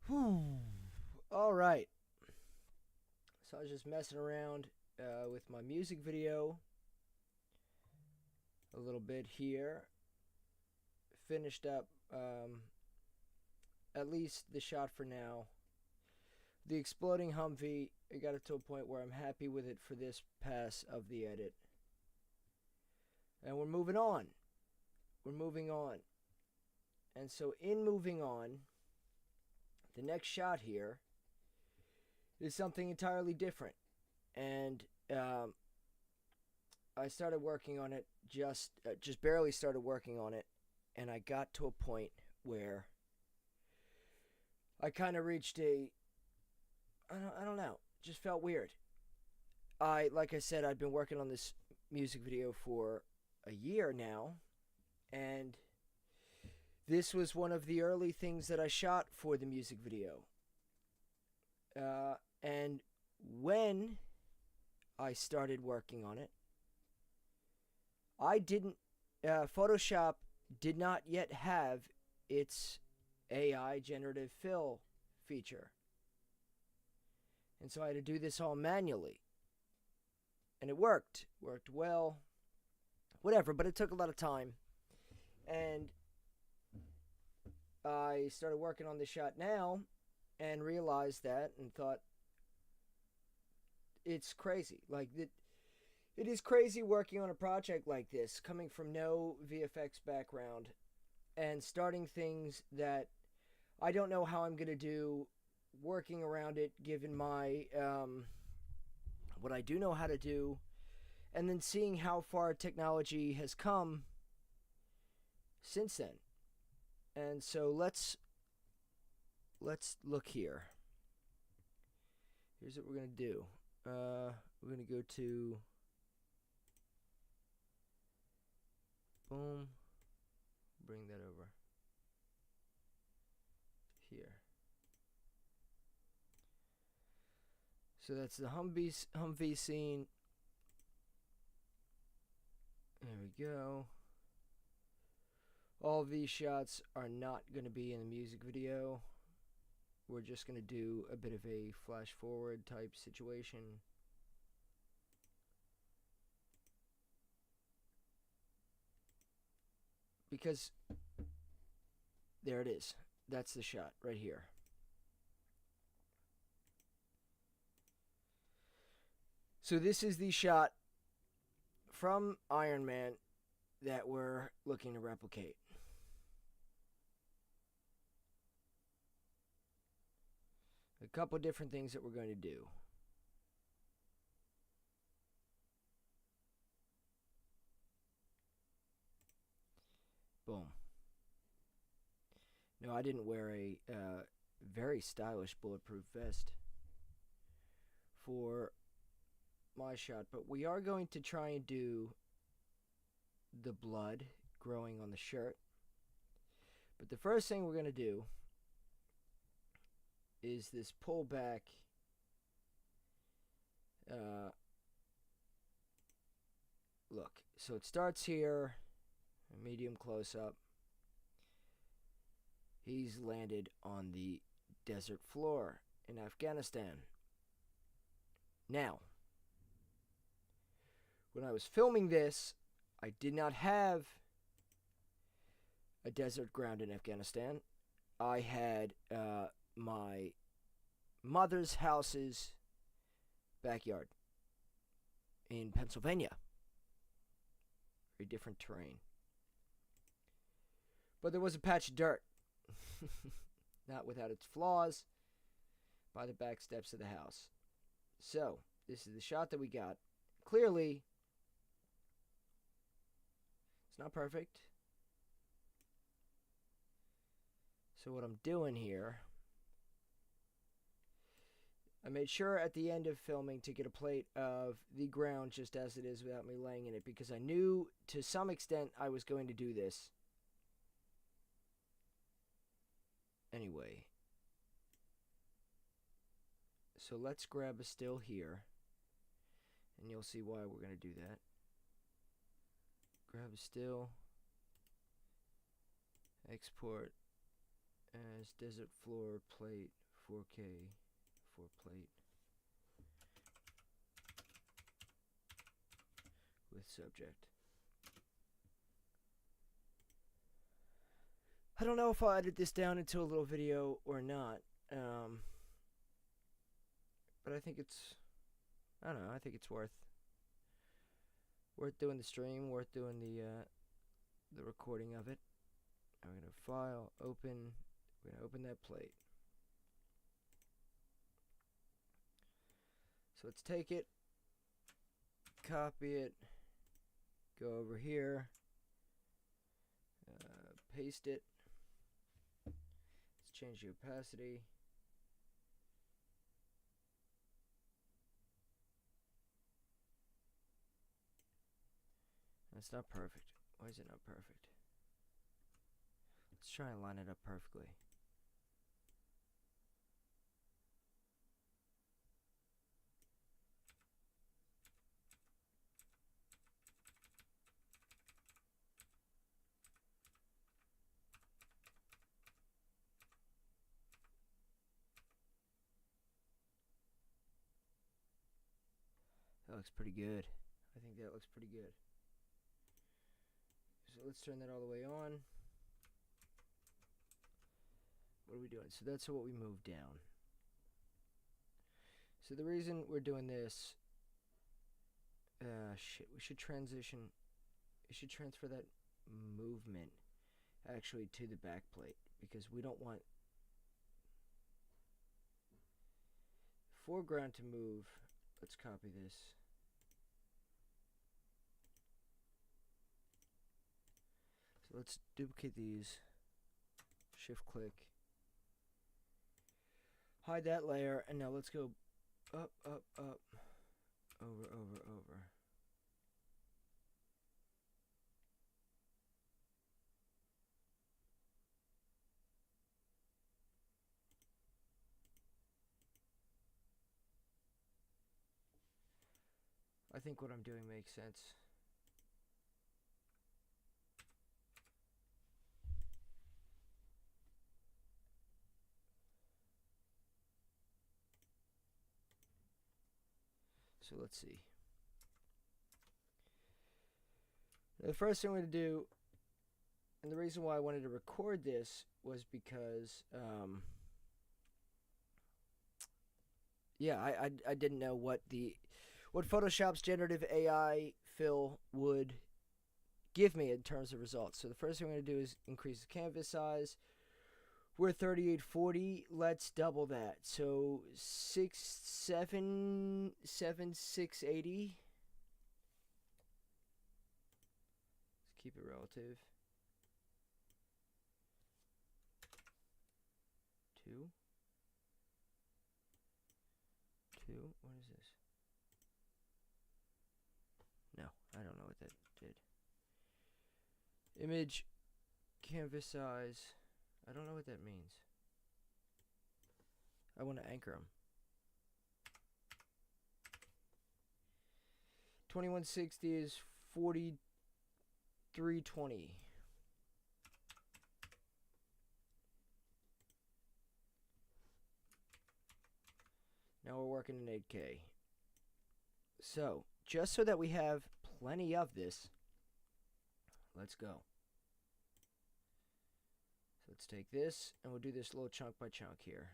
Whew. All right. So I was just messing around with my music video a little bit here. Finished up at least the shot for now. The exploding Humvee, I got it to a point where I'm happy with it for this pass of the edit. And we're moving on. We're moving on. And so in moving on, the next shot here is something entirely different. And I started working on it, just barely started working on it, and I got to a point where I kind of reached I don't know, just felt weird. Like I said, I'd been working on this music video for a year now, and this was one of the early things that I shot for the music video. And when I started working on it, I didn't. Photoshop did not yet have its AI generative fill feature. And so I had to do this all manually. And it worked. Worked well. Whatever, but it took a lot of time. And I started working on this shot now and realized that and thought, it's crazy. Like, it is crazy working on a project like this, coming from no VFX background and starting things that I don't know how I'm going to do, working around it given my what I do know how to do, and then seeing how far technology has come since then. And so let's look here. Here's what we're going to do. We're going to go to boom, bring that over here. So that's the Humvee scene. There we go. All of these shots are not going to be in the music video. We're just going to do a bit of a flash forward type situation. Because there it is. That's the shot right here. So this is the shot from Iron Man that we're looking to replicate. A couple different things that we're going to do. Boom. No, I didn't wear a very stylish bulletproof vest for my shot, but we are going to try and do the blood growing on the shirt. But the first thing we're going to do is this pullback look. So it starts here, a medium close up. He's landed on the desert floor in Afghanistan. Now, when I was filming this, I did not have a desert ground in Afghanistan. I had my mother's house's backyard in Pennsylvania. Very different terrain. But there was a patch of dirt, not without its flaws, by the back steps of the house. So, this is the shot that we got. Clearly, it's not perfect. So what I'm doing here, I made sure at the end of filming to get a plate of the ground just as it is without me laying in it, because I knew to some extent I was going to do this. Anyway, so let's grab a still here, and you'll see why we're going to do that. Grab a still, export, as desert floor plate 4K 4 plate with subject. I don't know if I'll edit this down into a little video or not, but I think it's, I don't know, I think it's worth doing the stream, worth doing the recording of it. I'm gonna file, open, we're gonna open that plate. So let's take it, copy it, go over here, paste it. Let's change the opacity. That's not perfect. Why is it not perfect? Let's try and line it up perfectly. That looks pretty good. I think that looks pretty good. So let's turn that all the way on. What are we doing? So that's what we moved down. So the reason we're doing this, we should transition, we should transfer that movement actually to the back plate, because we don't want foreground to move. Let's copy this. So let's duplicate these, shift click, hide that layer, and now let's go up, up, up, over, over, over. I think what I'm doing makes sense. So let's see. The first thing we're going to do, and the reason why I wanted to record this was because, yeah, I didn't know what Photoshop's generative AI fill would give me in terms of results. So the first thing I'm going to do is increase the canvas size. We're 3840. Let's double that. So 680. Let's keep it relative. 2. What is this? No, I don't know what that did. Image, canvas size. I don't know what that means. I want to anchor them. 2160 is 4320. Now we're working in 8K. So, just so that we have plenty of this, let's go. So let's take this, and we'll do this little chunk by chunk here.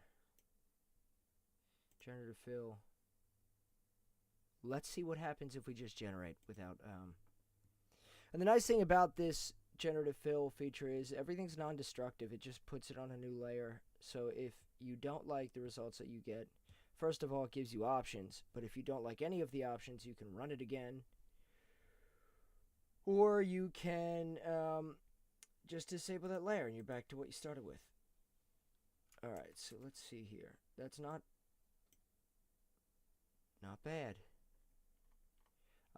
Generative fill. Let's see what happens if we just generate without... And the nice thing about this generative fill feature is everything's non-destructive. It just puts it on a new layer. So if you don't like the results that you get, first of all, it gives you options. But if you don't like any of the options, you can run it again. Or you can just disable that layer and you're back to what you started with. Alright, so let's see here. That's not bad.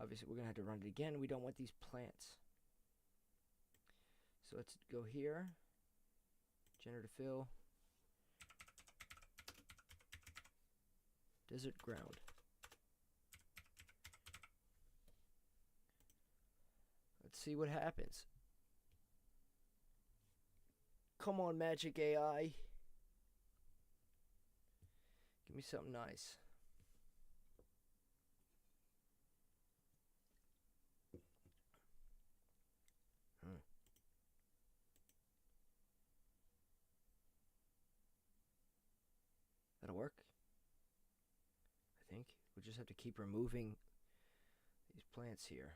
Obviously, we're going to have to run it again. We don't want these plants. So let's go here. Generative fill. Desert ground. Let's see what happens. Come on, Magic AI. Give me something nice. That'll work. I think. We'll just have to keep removing these plants here.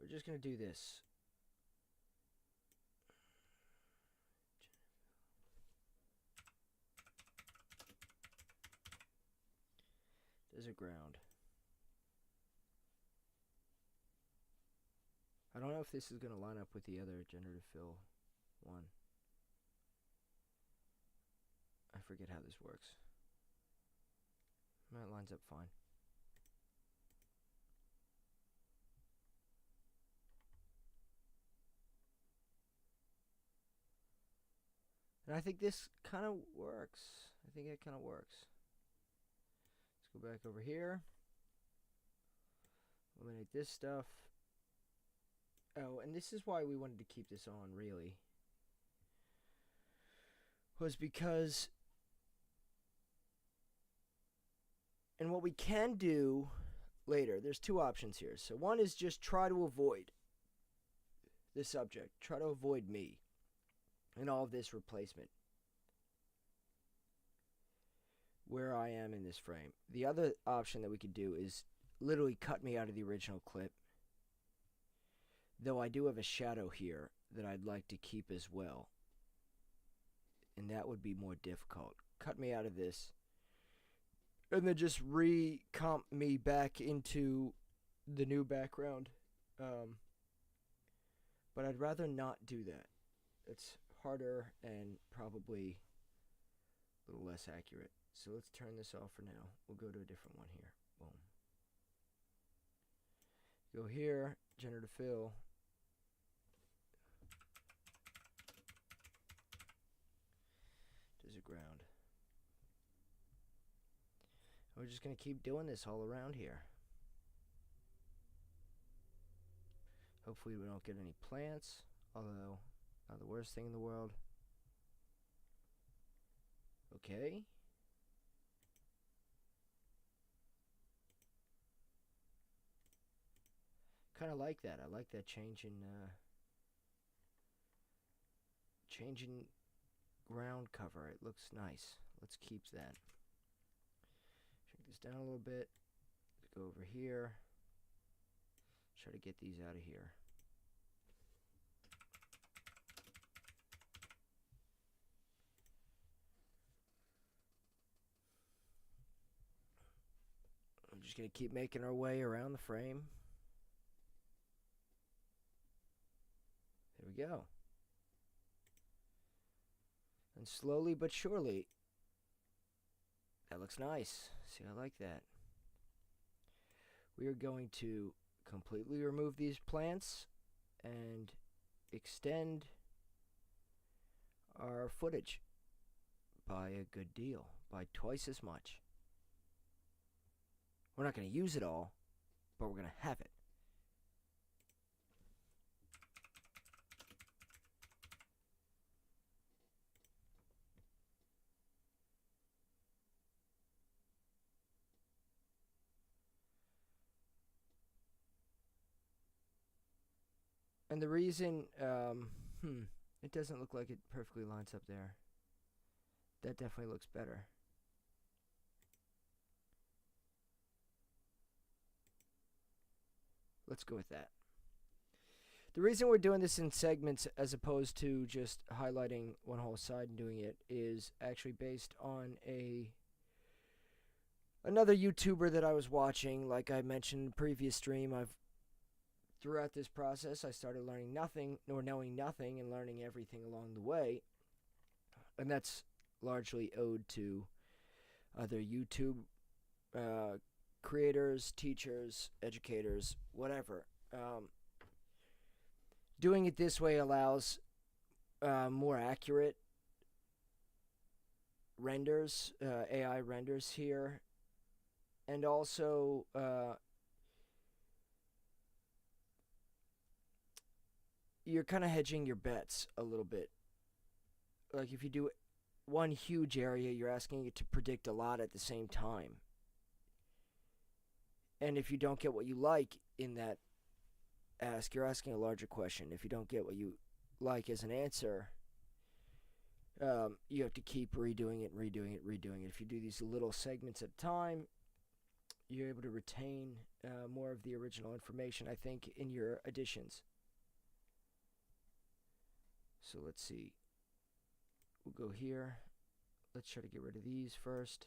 We're just going to do this. Desert ground. I don't know if this is going to line up with the other generative fill one. I forget how this works. That lines up fine. And I think this kind of works. I think it kind of works. Let's go back over here. Eliminate this stuff. Oh, and this is why we wanted to keep this on, really. Was because... And what we can do later, there's two options here. So one is just try to avoid the subject. Try to avoid me and all of this replacement. Where I am in this frame. The other option that we could do is literally cut me out of the original clip. Though I do have a shadow here that I'd like to keep as well. And that would be more difficult. Cut me out of this. And then just re-comp me back into the new background. But I'd rather not do that. It's harder and probably a little less accurate. So let's turn this off for now. We'll go to a different one here. Boom. Go here, generative fill. Desert ground. We're just going to keep doing this all around here. Hopefully we don't get any plants, although not the worst thing in the world. Okay. Kind of like that. I like that change in ground cover. It looks nice. Let's keep that. Shrink this down a little bit. Let's go over here. Try to get these out of here. I'm just going to keep making our way around the frame. There we go. And slowly but surely, that looks nice. See, I like that. We are going to completely remove these plants and extend our footage by a good deal, by twice as much. We're not going to use it all, but we're going to have it. And the reason, it doesn't look like it perfectly lines up there. That definitely looks better. Let's go with that. The reason we're doing this in segments as opposed to just highlighting one whole side and doing it is actually based on another YouTuber that I was watching. Like I mentioned in the previous stream, throughout this process, I started learning nothing, nor knowing nothing, and learning everything along the way. And that's largely owed to other YouTube creators, teachers, educators, whatever. Doing it this way allows more accurate renders, AI renders here, and also you're kind of hedging your bets a little bit. Like if you do one huge area, you're asking it to predict a lot at the same time. And if you don't get what you like in that ask, you're asking a larger question. If you don't get what you like as an answer, you have to keep redoing it. If you do these little segments at a time, you're able to retain more of the original information, I think, in your additions. So let's see. We'll go here. Let's try to get rid of these first.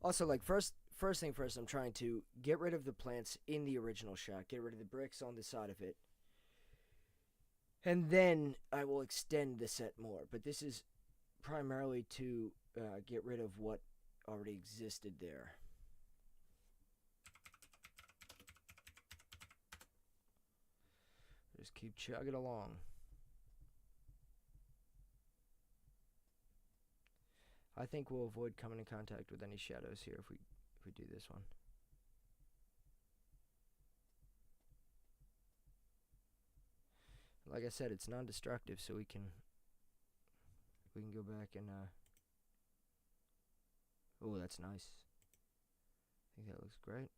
Also, like first thing first, I'm trying to get rid of the plants in the original shot, get rid of the bricks on the side of it, and then I will extend the set more. But this is primarily to get rid of what already existed there. Just keep chugging along. I think we'll avoid coming in contact with any shadows here if we do this one. Like I said, it's non-destructive, so we can go back and oh, that's nice. I think that looks great.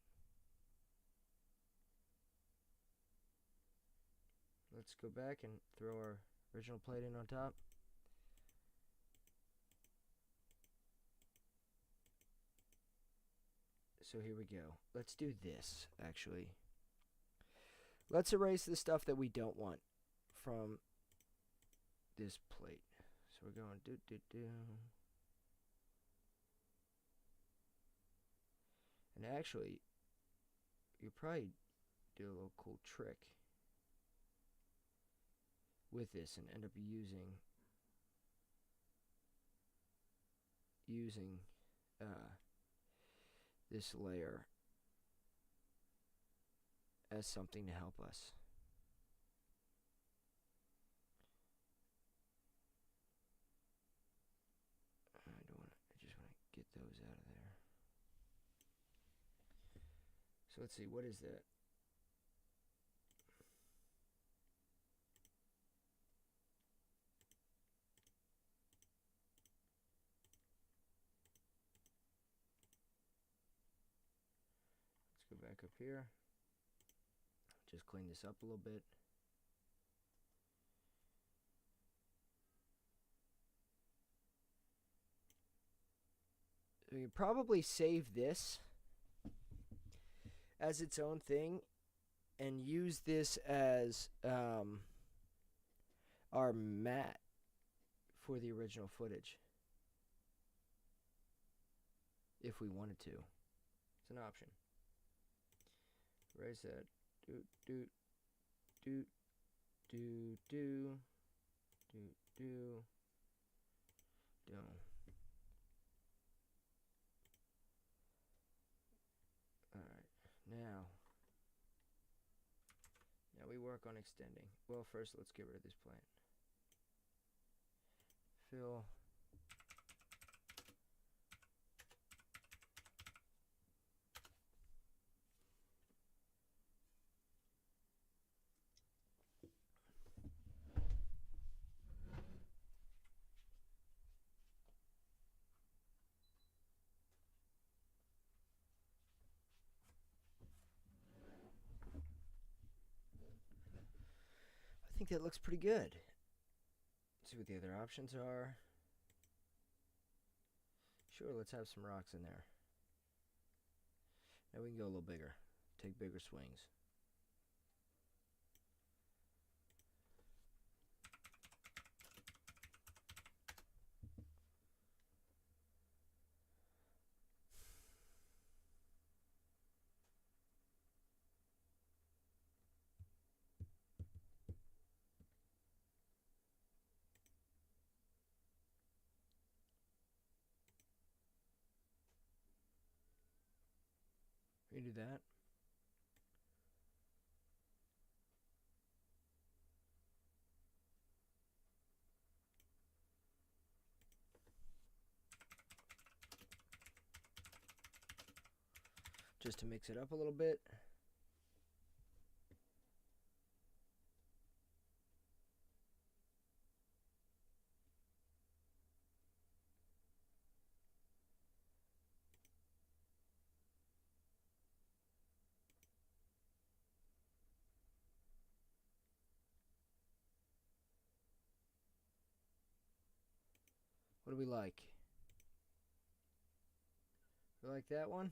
Let's go back and throw our original plate in on top. So here we go. Let's do this, actually. Let's erase the stuff that we don't want from this plate. So we're going do. And actually, you probably do a little cool trick with this and end up using this layer as something to help us. I just want to get those out of there. So let's see, what is that? Let's go back up here. Just clean this up a little bit. We could probably save this as its own thing and use this as our mat for the original footage if we wanted to. It's an option. Erase that. Do. Alright, now we work on extending. Well, first let's get rid of this plant. Fill. I think that looks pretty good. Let's see what the other options are. Sure, let's have some rocks in there. Now we can go a little bigger. Take bigger swings. We can do that. Just to mix it up a little bit. What do we like? We like that one?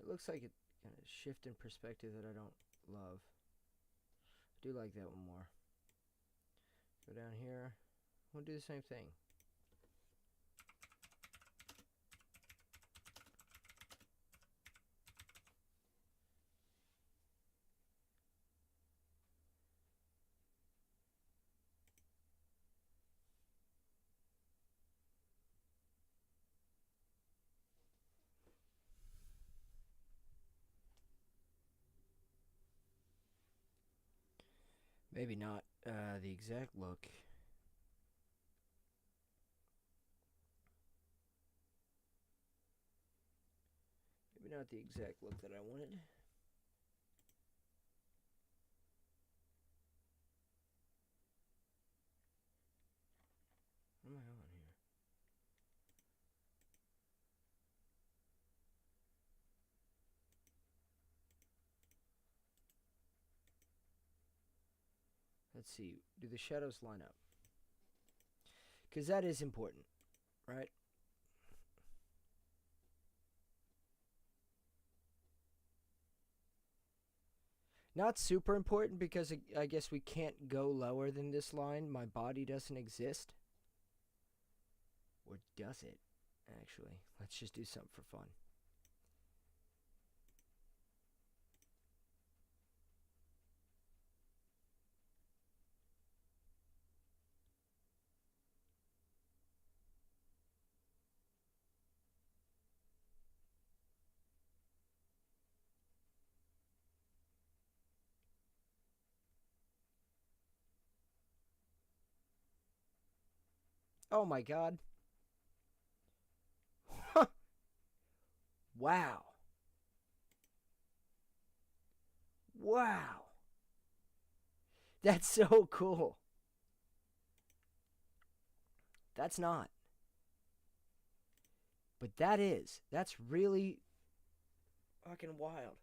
It looks like it kind of shift in perspective that I don't love. I do like that one more. Go down here. We'll do the same thing. Maybe not the exact look. Maybe not the exact look that I wanted. What am I on here? Let's see. Do the shadows line up? Because that is important, right? Not super important because I guess we can't go lower than this line. My body doesn't exist. Or does it, actually? Let's just do something for fun. Oh my god. Wow. Wow. That's so cool. That's not. But that is. That's really fucking wild.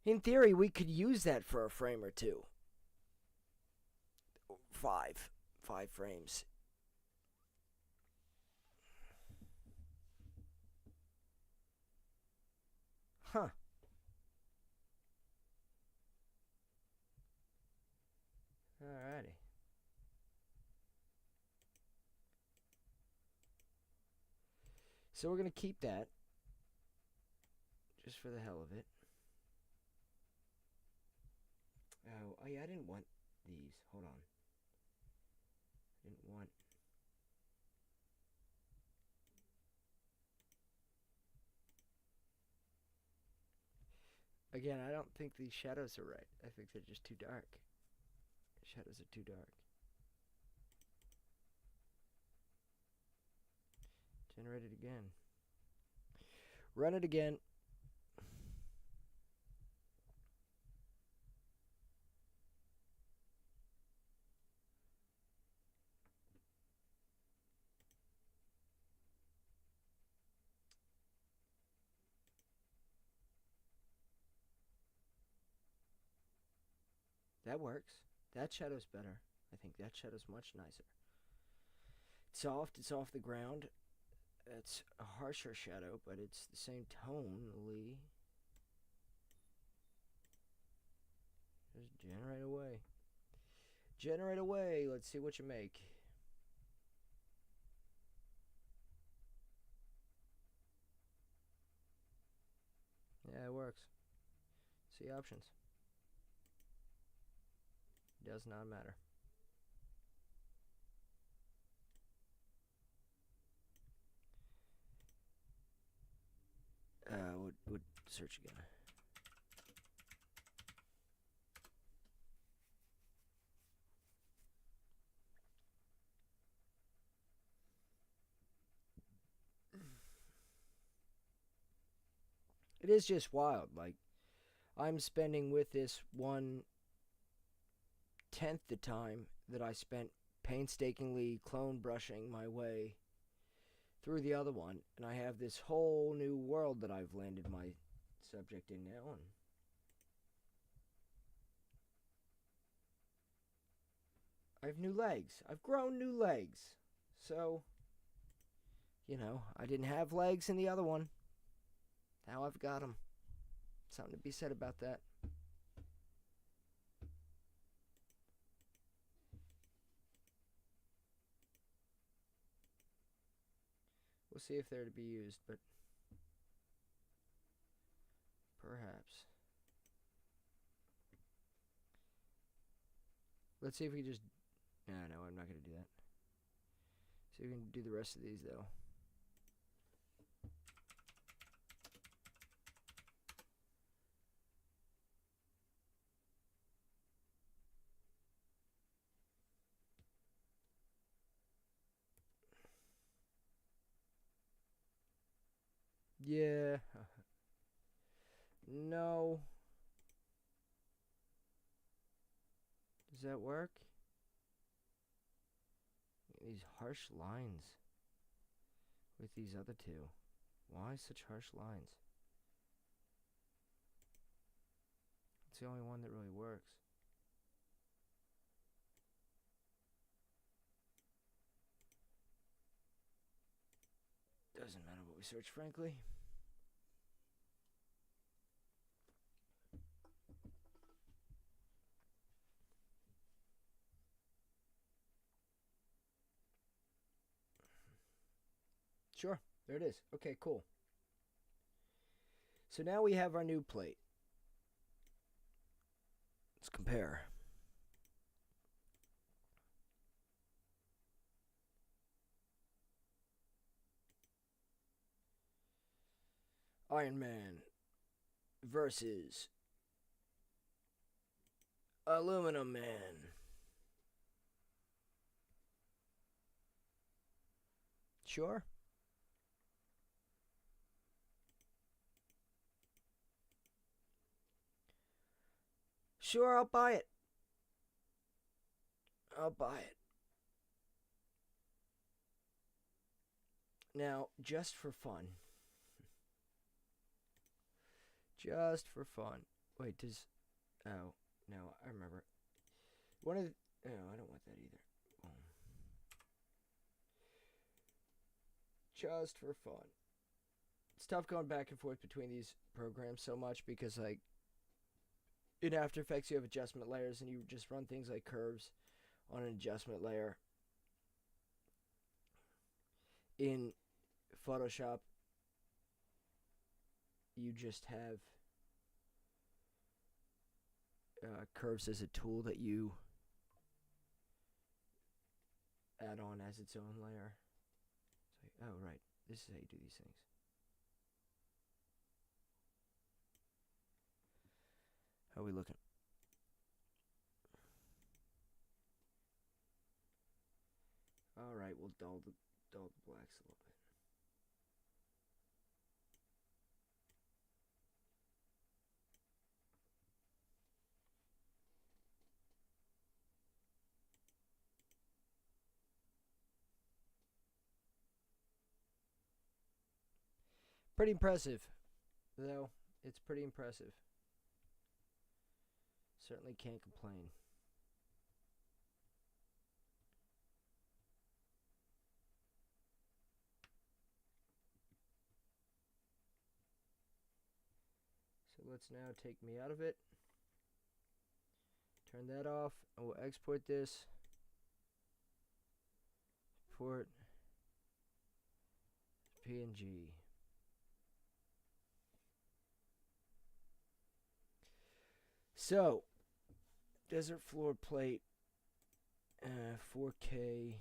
In theory, we could use that for a frame or two. 5. 5 frames. Huh. Alrighty. So we're going to keep that. Just for the hell of it. Oh yeah, I didn't want these. Hold on. I didn't want... Again, I don't think these shadows are right. I think they're just too dark. Shadows are too dark. Generate it again. Run it again. That works. That shadow's better. I think that shadow's much nicer. It's soft. It's off the ground. It's a harsher shadow, but it's the same tonally. Just generate away. Generate away. Let's see what you make. Yeah, it works. See options. Does not matter. Would search again. It is just wild. Like, I'm spending with this 1/10 the time that I spent painstakingly clone brushing my way through the other one, and I have this whole new world that I've landed my subject in now. And I have new legs. I've grown new legs. So, I didn't have legs in the other one. Now I've got them. Something to be said about that. We'll see if they're to be used, but perhaps. Let's see if we just... No, I'm not going to do that. See if we can do the rest of these, though. Yeah. No. Does that work? These harsh lines with these other two. Why such harsh lines? It's the only one that really works. Doesn't matter what we search, frankly. Sure, there it is. Okay, cool. So now we have our new plate. Let's compare. Iron Man versus Aluminum Man. Sure. Sure, I'll buy it. I'll buy it. Now, just for fun. Just for fun. Wait, does... Oh, no, I remember. One of the... No, I don't want that either. Just for fun. It's tough going back and forth between these programs so much because, like, in After Effects you have adjustment layers and you just run things like curves on an adjustment layer. In Photoshop, you just have curves as a tool that you add on as its own layer. It's like, oh, right. This is how you do these things. How are we looking? All right, we'll dull the blacks a little bit. Pretty impressive, though. It's pretty impressive. Certainly can't complain. So let's now take me out of it. Turn that off, and we'll export this. Export PNG. So, desert floor plate, 4K,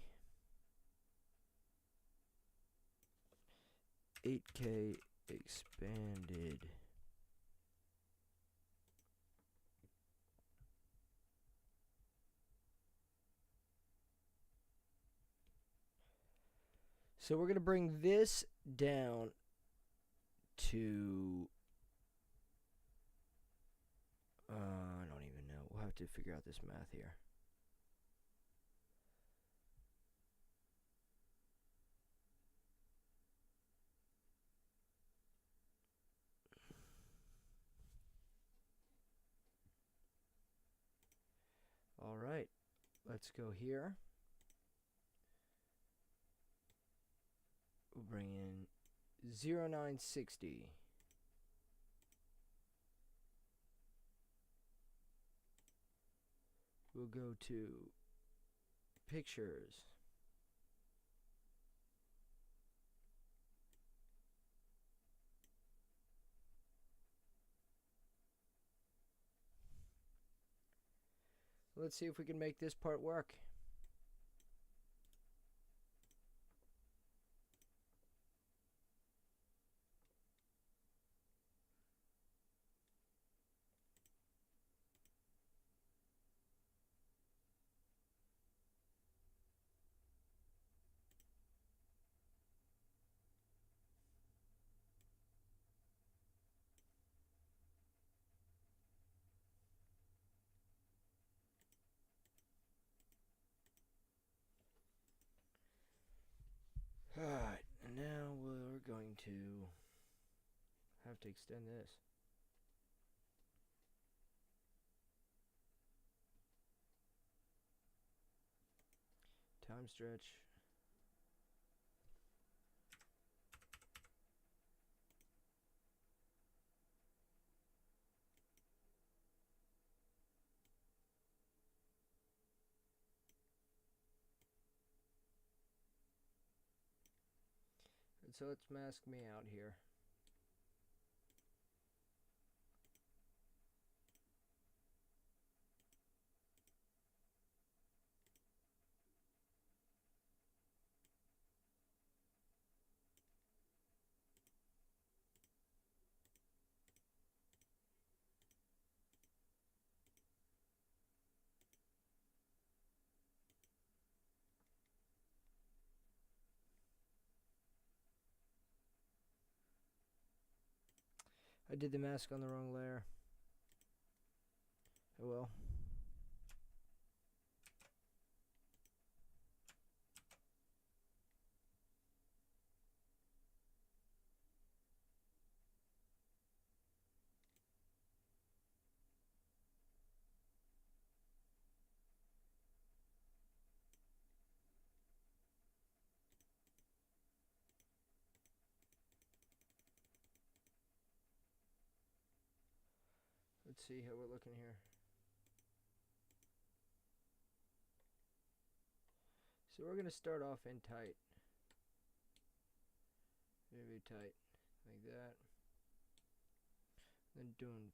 8K expanded. So we're going to bring this down to... I don't even know. We'll have to figure out this math here. All right. Let's go here. We'll bring in 0960. We'll go to pictures. Let's see if we can make this part work. Alright, and now we're going to have to extend this. Time stretch. And so let's mask me out here. I did the mask on the wrong layer. Oh well. Let's see how we're looking here. So we're going to start off in tight. Very tight. Like that. Then doom.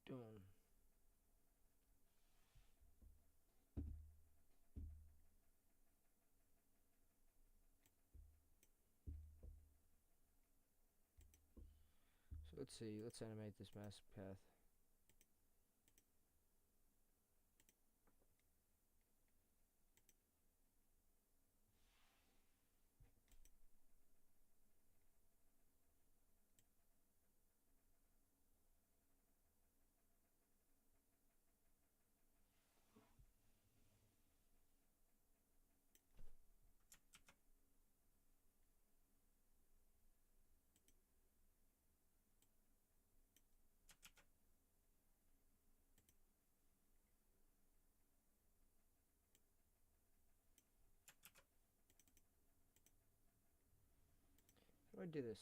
So let's see. Let's animate this mask path. How do I do this?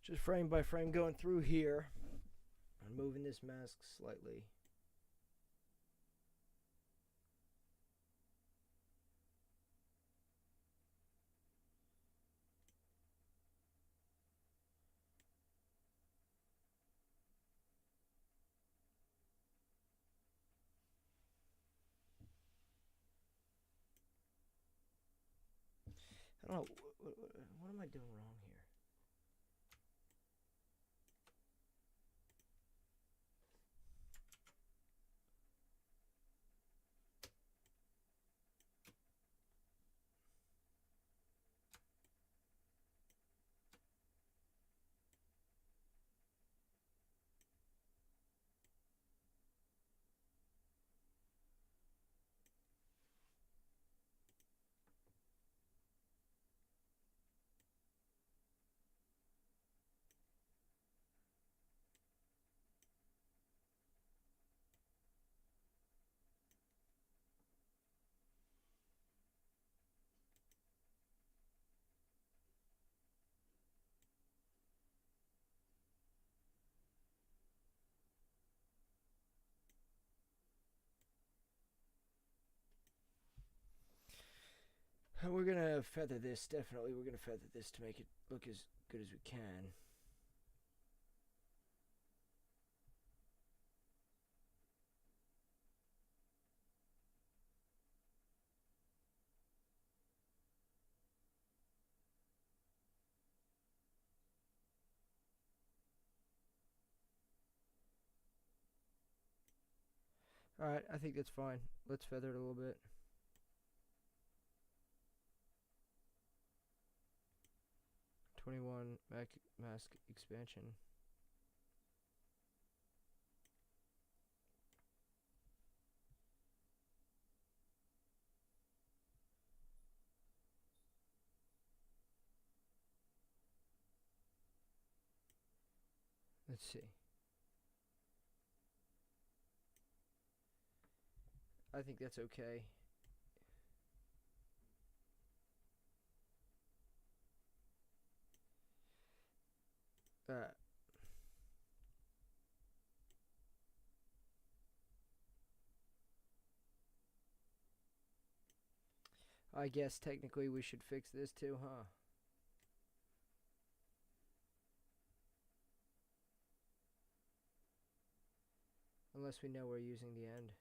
Just frame by frame going through here and moving this mask slightly. I don't know. What am I doing wrong here? We're gonna feather this, definitely. We're gonna feather this to make it look as good as we can. Alright, I think that's fine. Let's feather it a little bit. '21 mask expansion. Let's see. I think that's okay. I guess technically we should fix this too, huh? Unless we know we're using the end.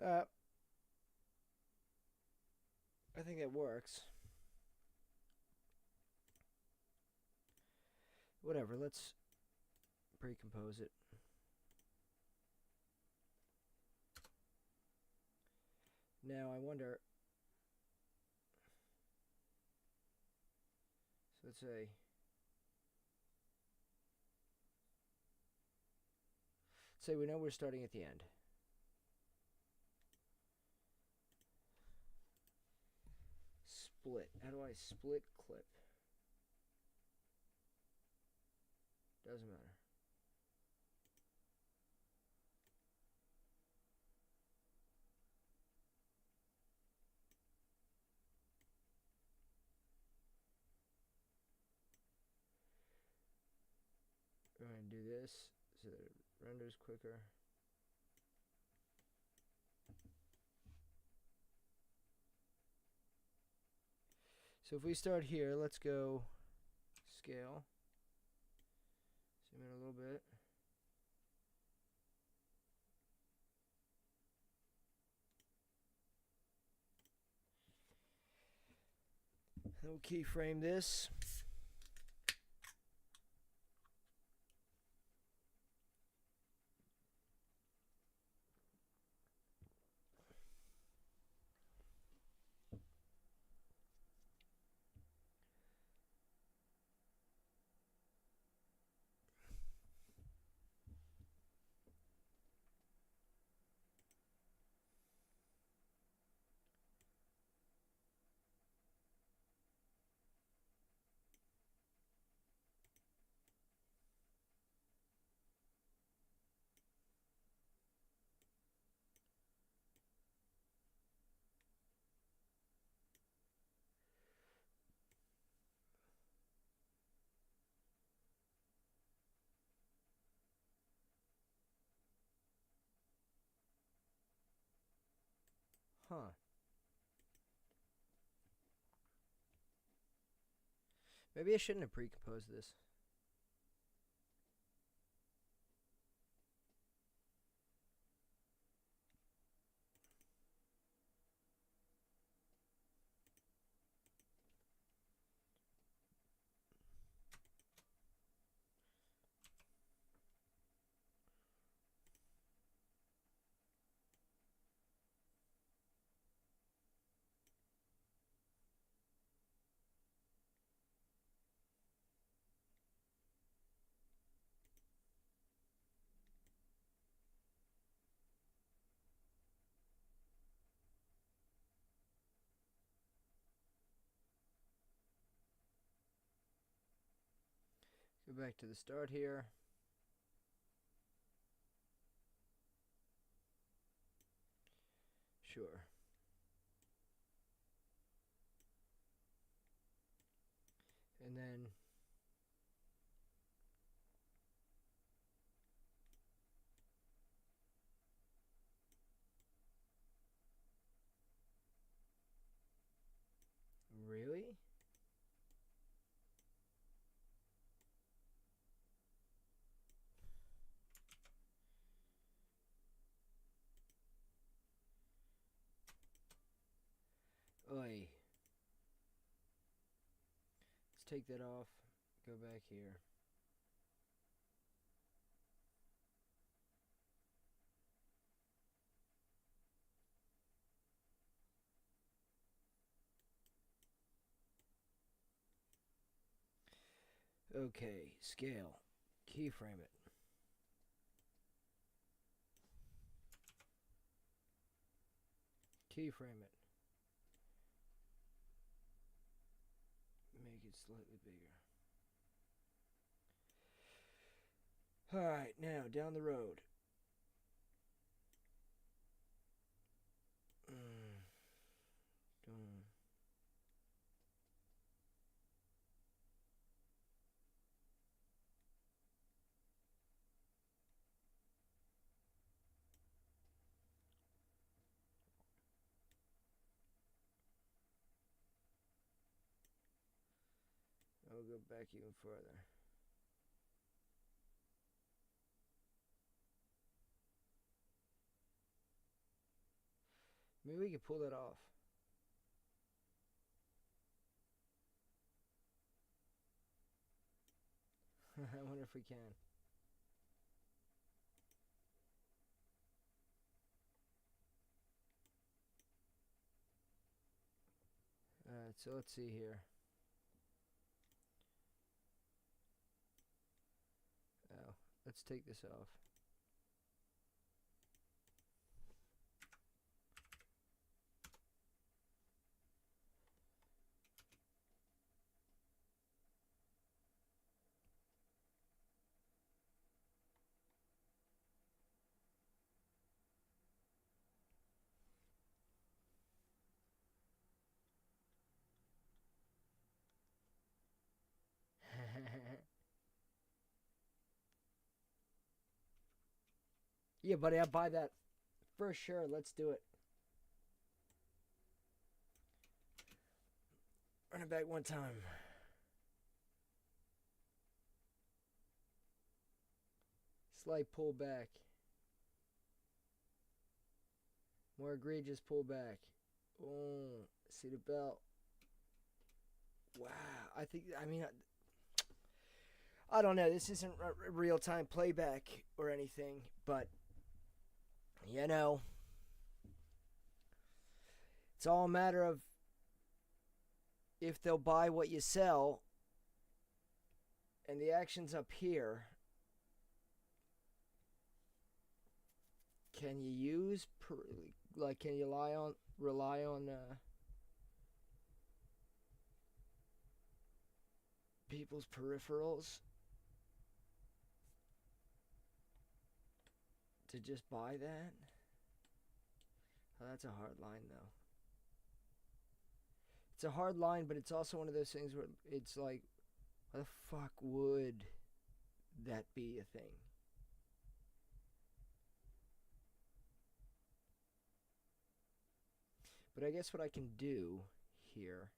I think it works. Whatever, let's pre-compose it. Now I wonder. So let's say we know we're starting at the end. Split. How do I split clip? Doesn't matter. We're going to do this so that it renders quicker. So if we start here, let's go scale. Zoom in a little bit. And we'll keyframe this. Huh. Maybe I shouldn't have pre-composed this. Go back to the start here. Sure. And then really? Oi. Let's take that off. Go back here. Okay, scale. Keyframe it. Keyframe it. Make it slightly bigger. Alright, now down the road. I'll go back even further. Maybe we could pull that off. I wonder if we can. Alright, so let's see here. Oh, let's take this off. Yeah, buddy, I'll buy that for sure. Let's do it. Run it back one time. Slight pullback. More egregious pullback. Oh, see the belt. Wow. I don't know. This isn't real-time playback or anything, but, you know, it's all a matter of if they'll buy what you sell, and the action's up here. Can you use, can you rely on people's peripherals to just buy that? Oh, that's a hard line, though. It's a hard line, but it's also one of those things where it's like, why the fuck would that be a thing? But I guess what I can do here,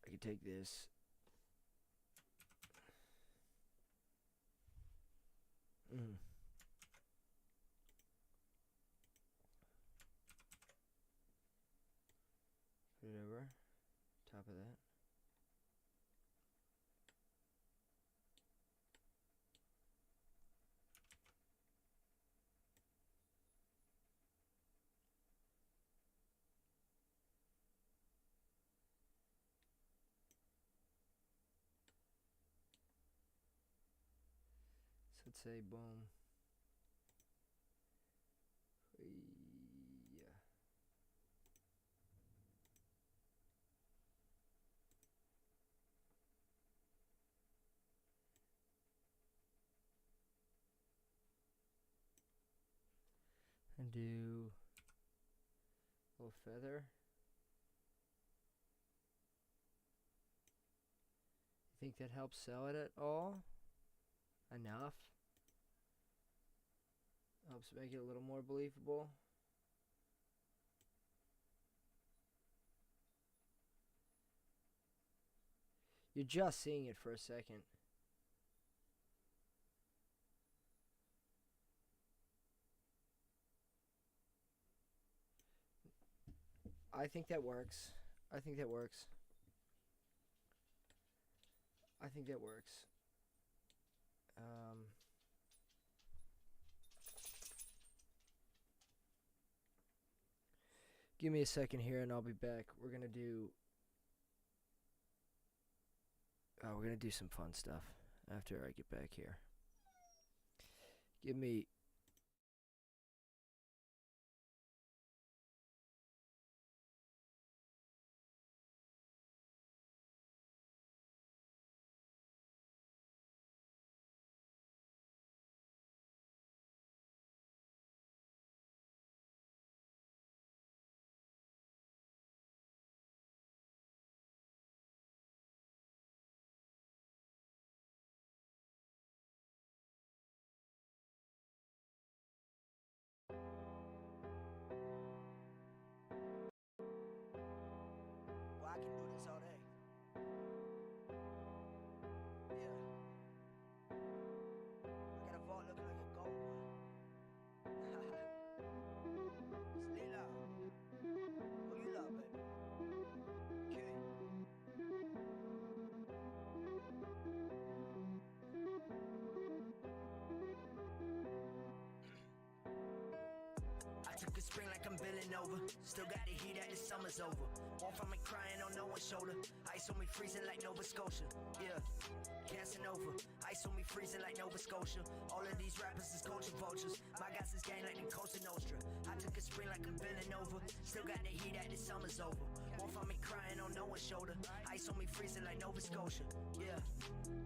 I can take this. Put it over top of that. So let's say boom. Yeah. And do a little feather. You think that helps sell it at all? Enough? Helps make it a little more believable. You're just seeing it for a second. I think that works. I think that works. I think that works. Give me a second here and I'll be back. We're gonna do some fun stuff after I get back here. Give me I can do this all day. Yeah. I got a vault looking like a gold one. It's Lila. Who you love, baby? Okay. I took a spring like I'm billing over. Still got the heat at the summer's over. Won't find me crying on no one's shoulder. Ice on me freezing like Nova Scotia. Yeah, Casanova. Ice on me freezing like Nova Scotia. All of these rappers is culture vultures. My guys is gang like the Costa Nostra. I took a spring like I'm billing over. Still got the heat at the summer's over. Won't find me crying on no one's shoulder. Ice on me freezing like Nova Scotia. Yeah,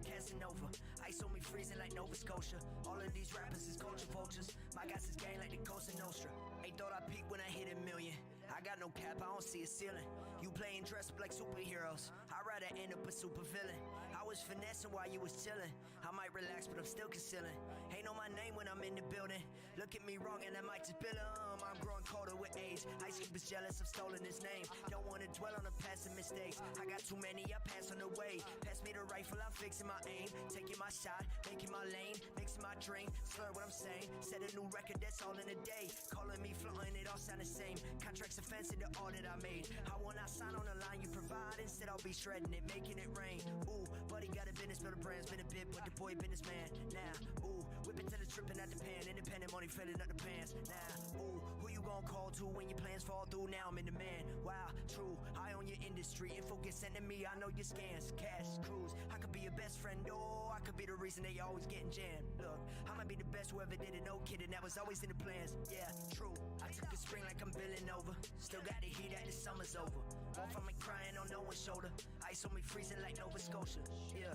Casanova. Ice on me freezing like Nova Scotia. All of these rappers is culture vultures. My guys is gang like the Costa Nostra. Ain't thought I peaked when I hit a million. I got no cap, I don't see a ceiling. You playing dressed up like superheroes. I'd rather end up a super villain. I was finessing while you was chilling. I might relax, but I'm still concealing. Ain't know my name when I'm in the building. Look at me wrong and I might just bill I'm growing colder with age. Ice Cube is jealous of stolen his name. Don't wanna dwell on the past and mistakes. I got too many, I pass on the way. Pass me the rifle, I'm fixing my aim. Taking my shot, making my lane. Mixing my drink, slur what I'm saying. Set a new record, that's all in a day. Calling me flaunting, it all sound the same. Contracts offensive to all that I made. I will not sign on the line you provide. Instead I'll be shredding it, making it rain. Ooh, buddy got a business, build a brand's been a bit, but the boy businessman. Now, ooh, whip it till it's dripping out the pan. Independent money filling up the pants. Now, ooh, who you gon' call to when your plans fall through? Now I'm in demand. Wow, true, eye on your industry. Info get sent to me, I know your scans. Cash, cruise, I could be your best friend. Oh, I could be the reason they always getting jammed. Look, I might be the best whoever did it, no kidding. That was always in the plans. Yeah, true, I took a spring like I'm billing over. Still got the heat at the summer's over. Won't find me crying on no one's shoulder. Ice on me freezing like Nova Scotia. Yeah,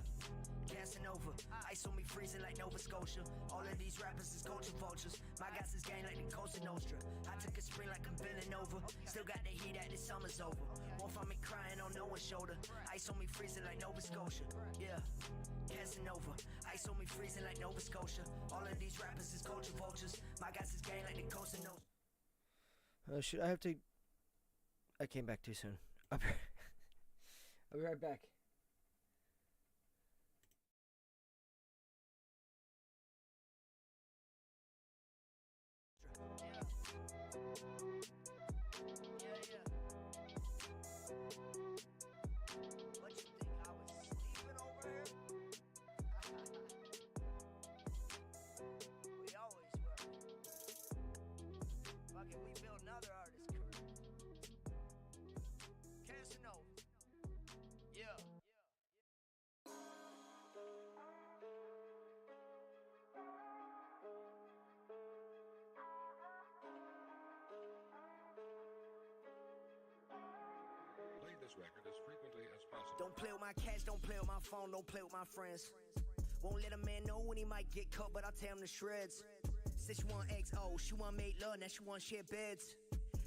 Casanova. Ice on me freezing like Nova Scotia. All of these rappers is culture vultures. My guys is gang like the Costa Nostra. I took a spring like I'm billing over. Still got the heat at the summer's over. Won't find me crying on no one's shoulder. Ice on me freezing like Nova Scotia. Yeah, Casanova. Ice on me freezing like Nova Scotia. All of these rappers is culture vultures. My guys is gang like the coast and no. Should I have to... I came back too soon. I'll be right back. Don't play with my cash, don't play with my phone, don't play with my friends. Won't let a man know when he might get cut, but I'll tear him to shreds. Said she want XO, she want make love, now she want share beds.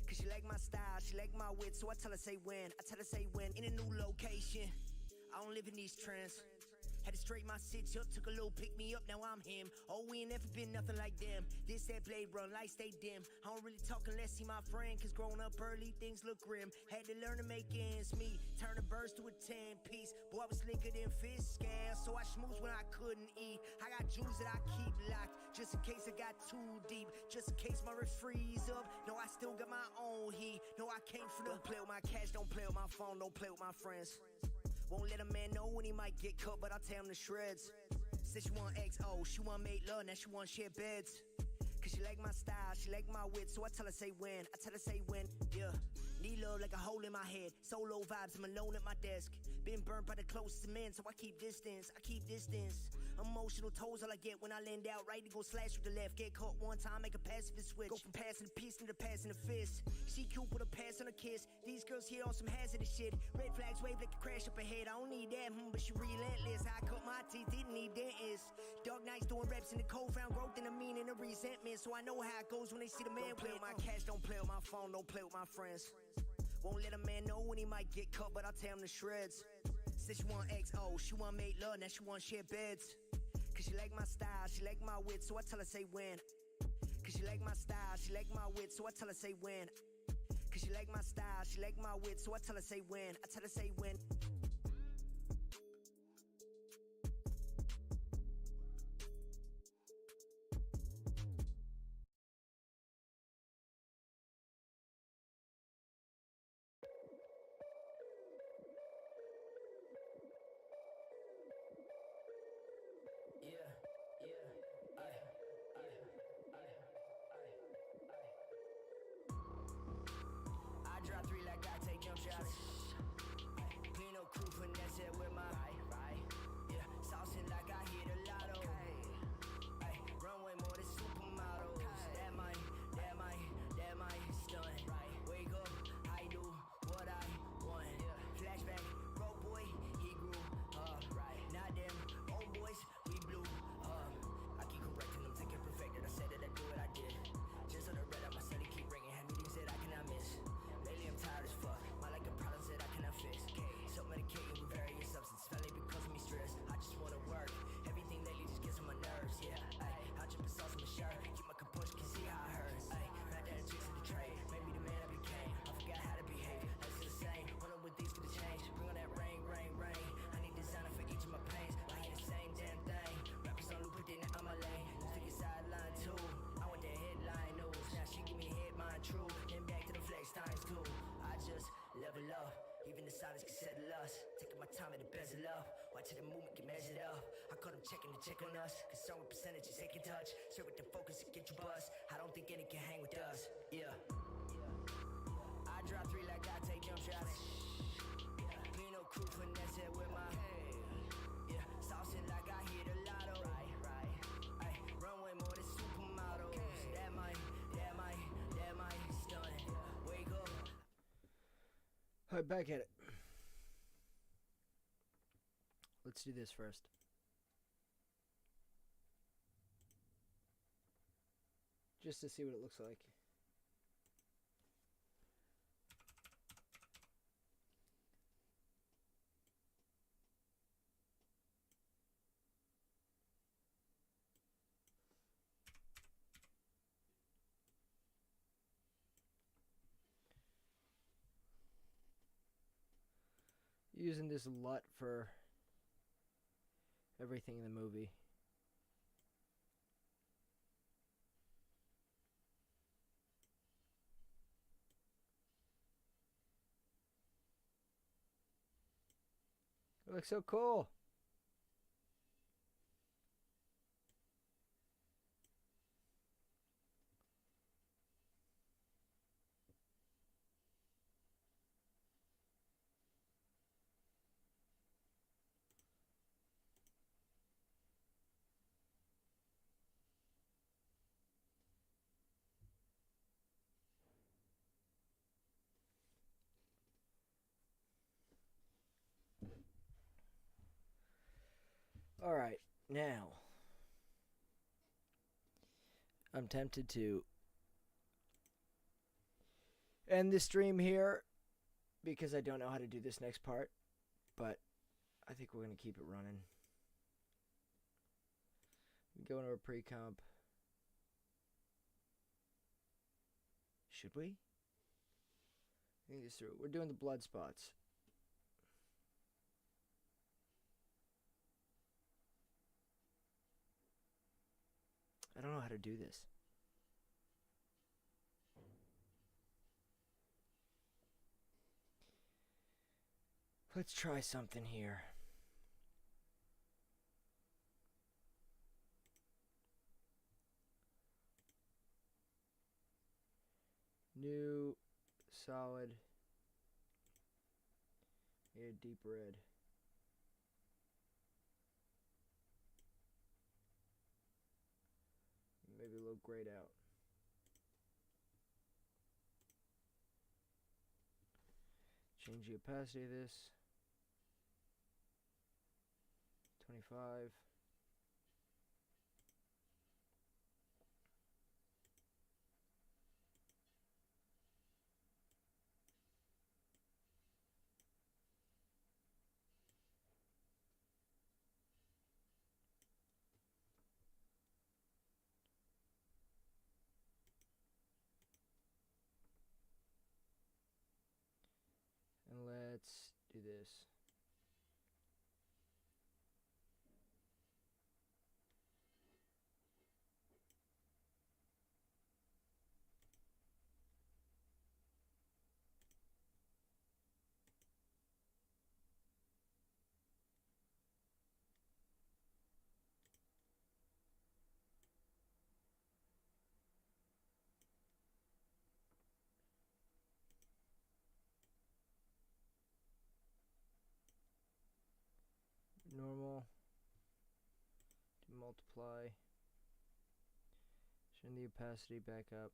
Cause she like my style, she like my wit, so I tell her say when. I tell her say when, in a new location. I don't live in these trends. Had to straighten my city up, took a little pick me up, now I'm him. Oh, we ain't never been nothing like them. This that blade run, lights stay dim. I don't really talk unless he my friend, cause growing up early, things look grim. Had to learn to make ends meet, turn a birds to a 10-piece. Boy, I was slicker than fish scale, so I schmoozed when I couldn't eat. I got jewels that I keep locked, just in case I got too deep. Just in case my wrist freeze up, no, I still got my own heat. No, I came from the... Don't play with my cash, don't play with my phone, don't play with my friends. Won't let a man know when he might get cut, but I'll tear him to shreds. Said she want XO, she want make love, now she want share beds. Cause she like my style, she like my wit, so I tell her say when. I tell her say when, yeah. Need love like a hole in my head. Solo vibes, I'm alone at my desk. Been burnt by the closest men, so I keep distance, I keep distance. Emotional tolls all I get when I land out right to go slash with the left. Get caught one time, make a pacifist switch. Go from passing the piece to passing the fist. She cute with a pass on a kiss. These girls here on some hazardous shit. Red flags wave like a crash up ahead. I don't need that, but she relentless. I cut my teeth, didn't need dentists. Dark nights doing reps in the cold, found growth in the meaning of resentment. So I know how it goes when they see the man. Don't play with my cash, don't play with my phone, don't play with my friends. Won't let a man know when he might get cut, but I'll tear him to shreds. Said she want XO, she want make love, now she want share beds. Cause she like my style, she like my wit, so I tell her say when. Cause she like my style, she like my wit, so I tell her say when. Cause she like my style, she like my wit, so I tell her say when. I tell her say when. Watch the movement get measured up. I caught them checking to check on us. Concerned with percentages, they can touch. Straight with the focus and get you bust. I don't think any can hang with us. Yeah. I drop 3 like I take jump shots. Pino crew finesse it with my. Yeah. Saucing like I hit a lotto. Right. Runway more than supermodels. That might stun. Wake up. Alright, back at it. Let's do this first. Just to see what it looks like. using this LUT for everything in the movie. It looks so cool. All right, now I'm tempted to end the stream here because I don't know how to do this next part, but I think we're going to keep it running. Go into a pre-comp. Should we? Think this through. We're doing the blood spots. I don't know how to do this. Let's try something here. New, solid, yeah, deep red. Maybe a little grayed out. Change the opacity of this. 25. And let's do this. Normal. To multiply. Turn the opacity back up.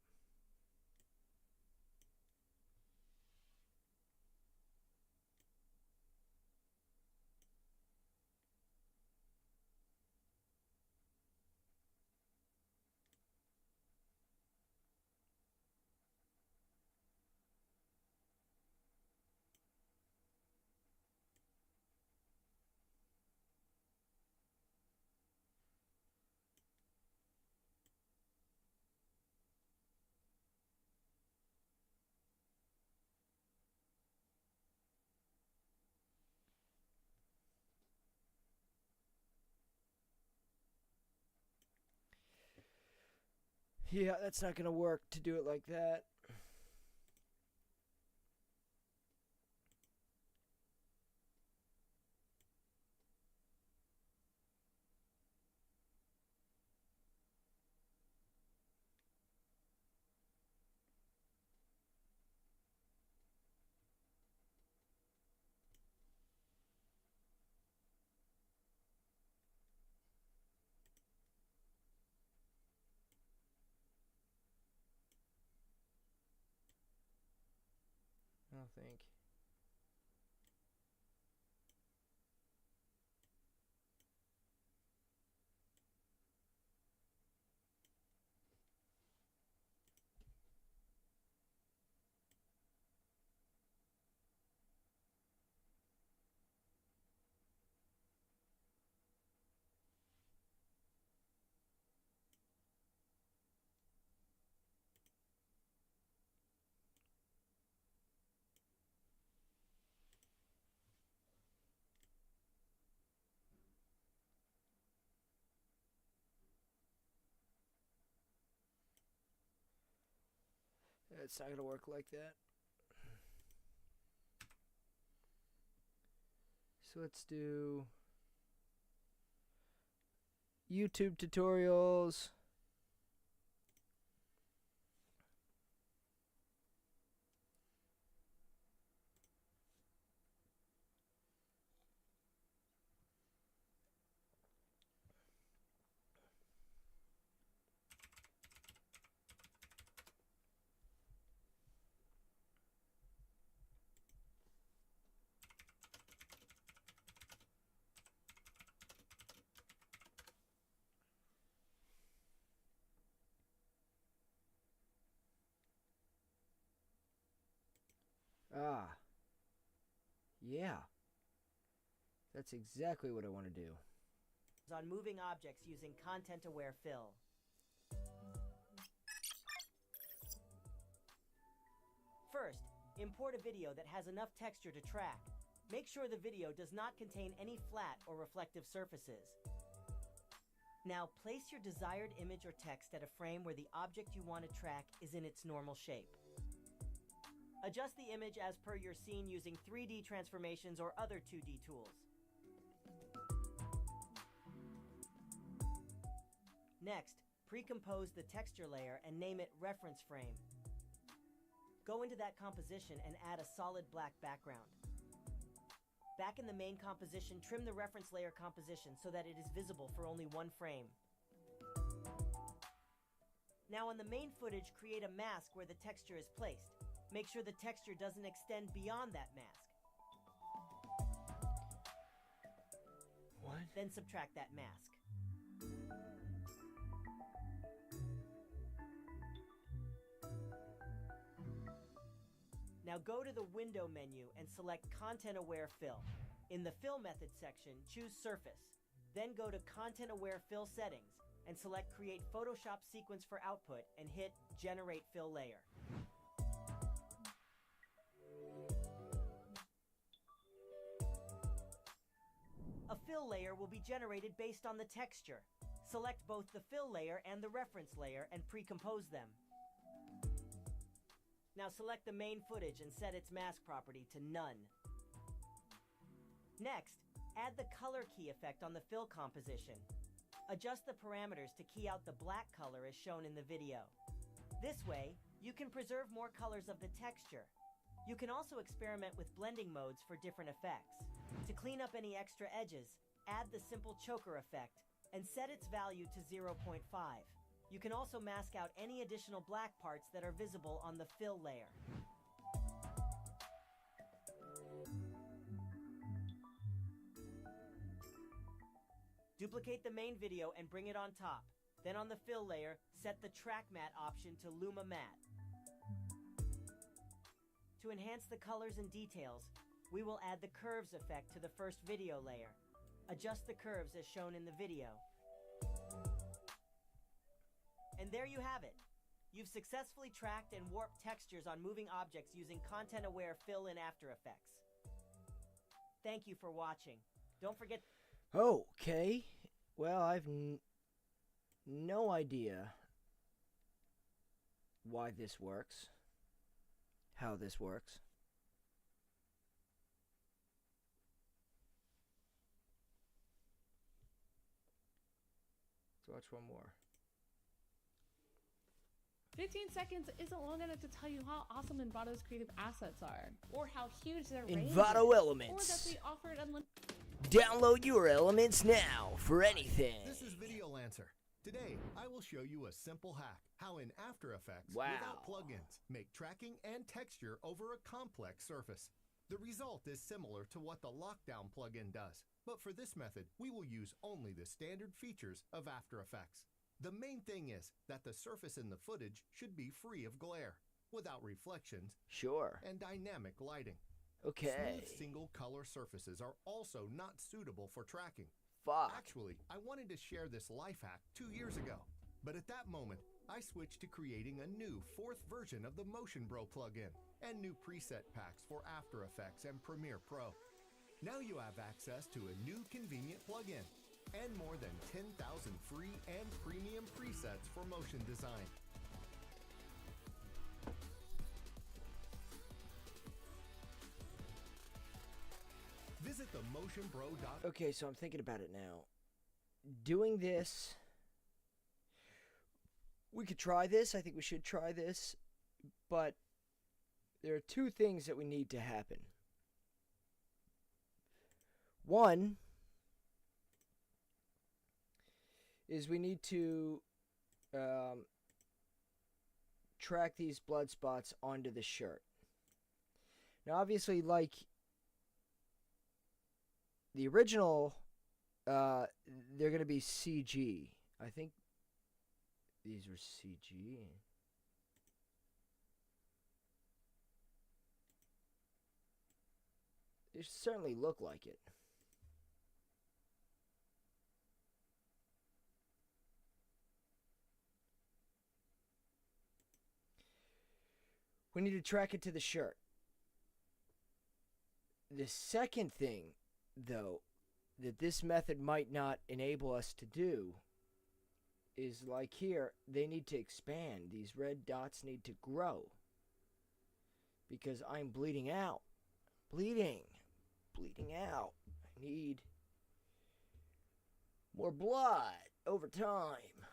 Yeah, that's not going to work to do it like that. I don't think. It's not gonna work like that. So let's do YouTube tutorials. Ah, yeah. That's exactly what I want to do. On moving objects using content-aware fill. First, import a video that has enough texture to track. Make sure the video does not contain any flat or reflective surfaces. Now, place your desired image or text at a frame where the object you want to track is in its normal shape. Adjust the image as per your scene using 3D transformations or other 2D tools. Next, pre-compose the texture layer and name it Reference Frame. Go into that composition and add a solid black background. Back in the main composition, trim the reference layer composition so that it is visible for only one frame. Now on the main footage, create a mask where the texture is placed. Make sure the texture doesn't extend beyond that mask. What? Then subtract that mask. Now go to the Window menu and select Content Aware Fill. In the Fill Method section, choose Surface. Then go to Content Aware Fill Settings and select Create Photoshop Sequence for Output and hit Generate Fill Layer. A fill layer will be generated based on the texture. Select both the fill layer and the reference layer and pre-compose them. Now select the main footage and set its mask property to None. Next, add the color key effect on the fill composition. Adjust the parameters to key out the black color as shown in the video. This way, you can preserve more colors of the texture. You can also experiment with blending modes for different effects. To clean up any extra edges, add the simple choker effect and set its value to 0.5. You can also mask out any additional black parts that are visible on the fill layer. Duplicate the main video and bring it on top. Then on the fill layer, set the track matte option to Luma Matte. To enhance the colors and details, we will add the curves effect to the first video layer. Adjust the curves as shown in the video. And there you have it. You've successfully tracked and warped textures on moving objects using content-aware fill in After Effects. Thank you for watching. Don't forget... Okay. Well, I've no idea why this works. How this works. Let's watch one more. 15 seconds isn't long enough to tell you how awesome Envato's creative assets are, or how huge their range Envato is, Elements. or that they offer unlimited. Download your elements now for anything. This is Video Lancer. Today, I will show you a simple hack, how in After Effects, Wow. without plugins, make tracking and texture over a complex surface. The result is similar to what the Lockdown plugin does, but for this method, we will use only the standard features of After Effects. The main thing is that the surface in the footage should be free of glare, without reflections, Sure. and dynamic lighting. Okay. Smooth single-color surfaces are also not suitable for tracking. Fuck. Actually, I wanted to share this life hack 2 years ago, but at that moment, I switched to creating a new 4th version of the Motion Bro plugin and new preset packs for After Effects and Premiere Pro. Now you have access to a new convenient plugin and more than 10,000 free and premium presets for motion design. Visit themotionbro.com. Okay, so I'm thinking about it now. Doing this, we could try this. I think we should try this. But there are two things that we need to happen. One is we need to track these blood spots onto the shirt. Now, obviously, like the original, they're going to be CG. I think these were CG. They certainly look like it. We need to track it to the shirt. The second thing, though, that this method might not enable us to do is, like here, they need to expand. These red dots need to grow. Because I'm bleeding out. Bleeding out. I need more blood over time.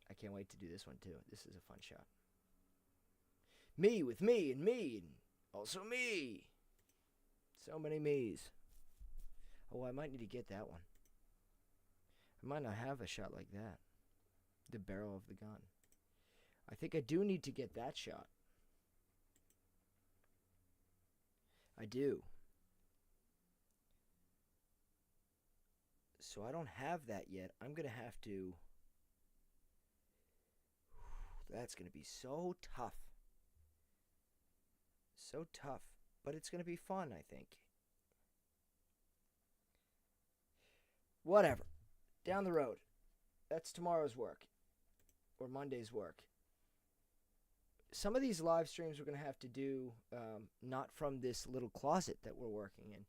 I can't wait to do this one too. This is a fun shot. Me with me and also me. So many me's. Oh, I might need to get that one. I might not have a shot like that. The barrel of the gun. I think I do need to get that shot. I do. So I don't have that yet. I'm going to have to... That's going to be so tough. So tough. But it's going to be fun, I think. Whatever. Down the road. That's tomorrow's work. Or Monday's work. Some of these live streams we're going to have to do not from this little closet that we're working in.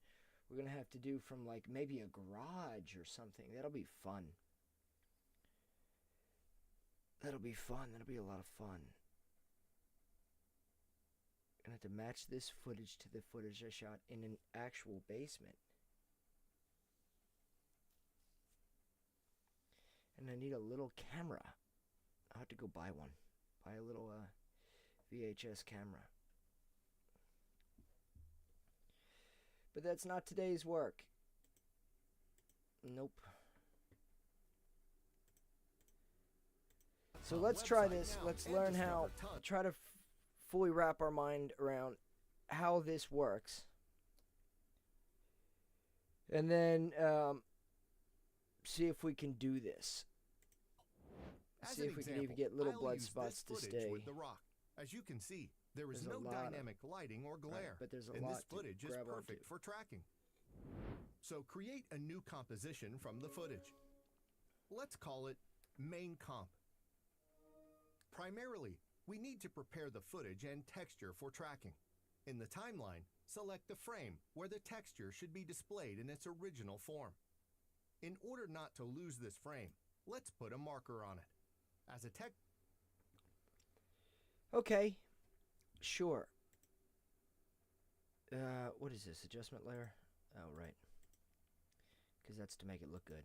We're going to have to do from like maybe a garage or something. That'll be fun. That'll be fun. That'll be a lot of fun. I'm going to have to match this footage to the footage I shot in an actual basement. And I need a little camera. I'll have to go buy one. Buy a little VHS camera. But that's not today's work. Nope. So let's try this. Let's learn how, try to fully wrap our mind around how this works. And then see if we can do this. See if we can even get little blood spots to stay. With the rock. As you can see, there is no dynamic lighting or glare, but there's a and lot this footage to is grab perfect onto. for tracking. So create a new composition from the footage. Let's call it Main Comp. Primarily, we need to prepare the footage and texture for tracking. In the timeline, select the frame where the texture should be displayed in its original form. In order not to lose this frame, let's put a marker on it. As a Okay, sure. What is this? Adjustment layer? Oh, right. Because that's to make it look good.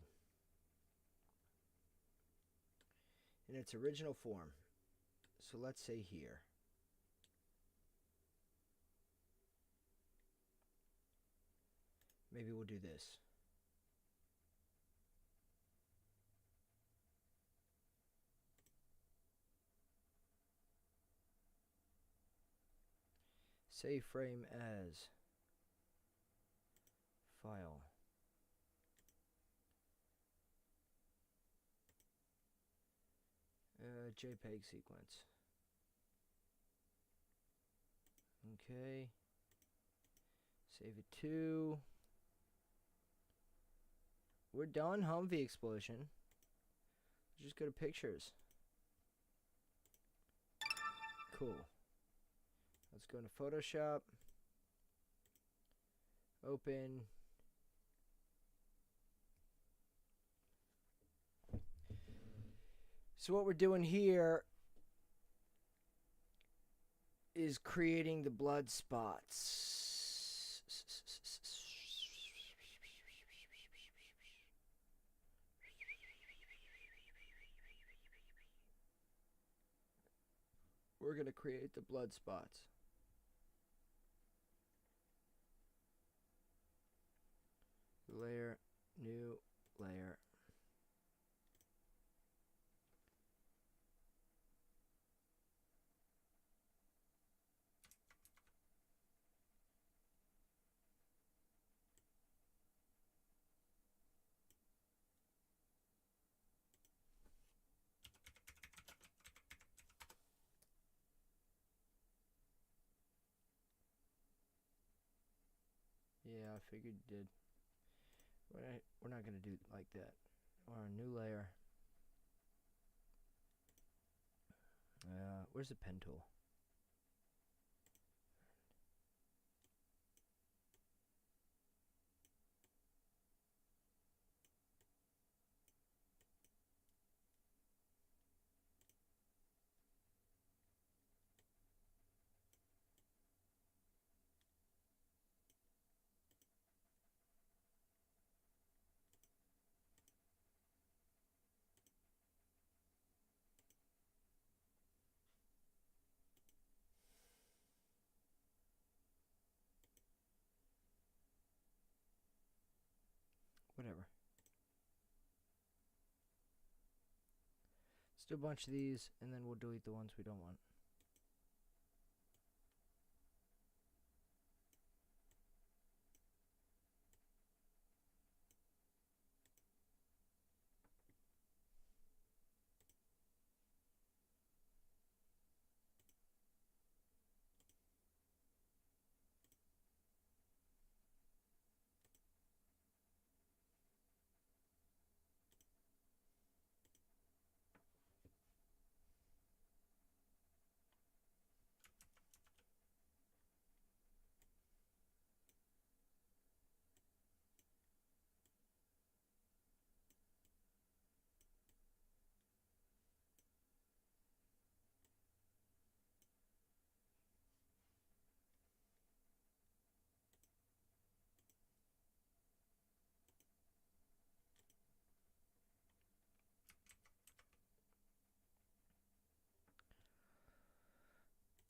In its original form. So let's say here. Maybe we'll do this. Save frame as file. JPEG sequence. Okay. Save it to. We're done. Humvee explosion. Let's just go to pictures. Cool. Let's go into Photoshop. Open. So what we're doing here is creating the blood spots. we're going to create the blood spots. Layer, new layer. Yeah, I figured you did. We're not going to do it like that. Or a new layer. Where's the pen tool? Whatever. Let's do a bunch of these, and then we'll delete the ones we don't want.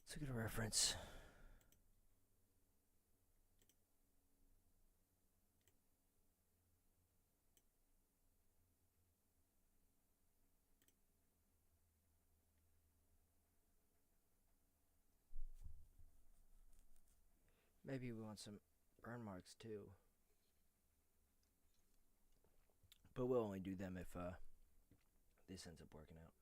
Let's look at a reference. Maybe we want some burn marks too. But we'll only do them if this ends up working out.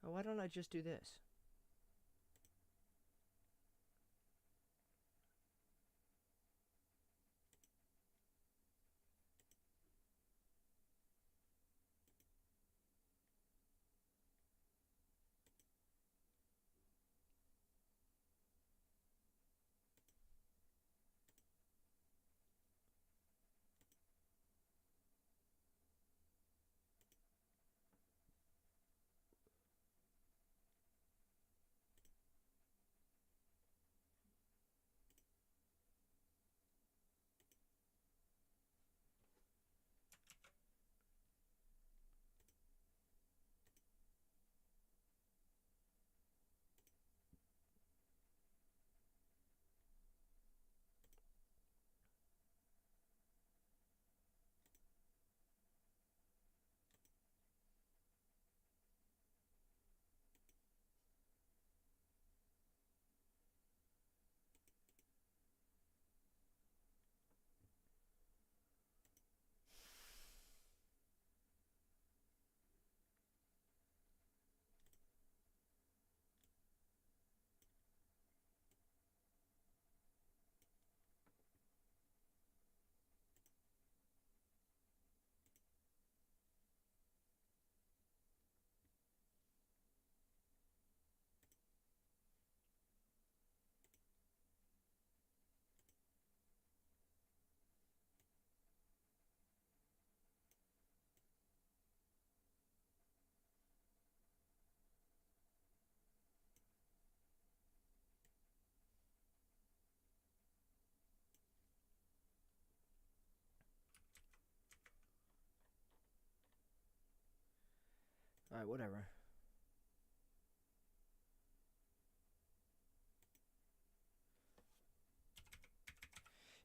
Oh, why don't I just do this? Alright, whatever.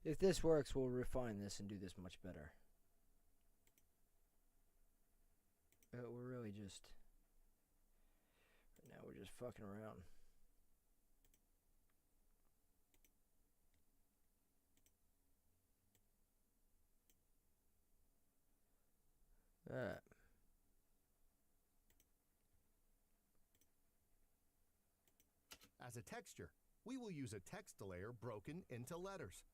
If this works, we'll refine this and do this much better. We're really just... Right now we're just fucking around. Alright. As a texture, we will use a text layer broken into letters.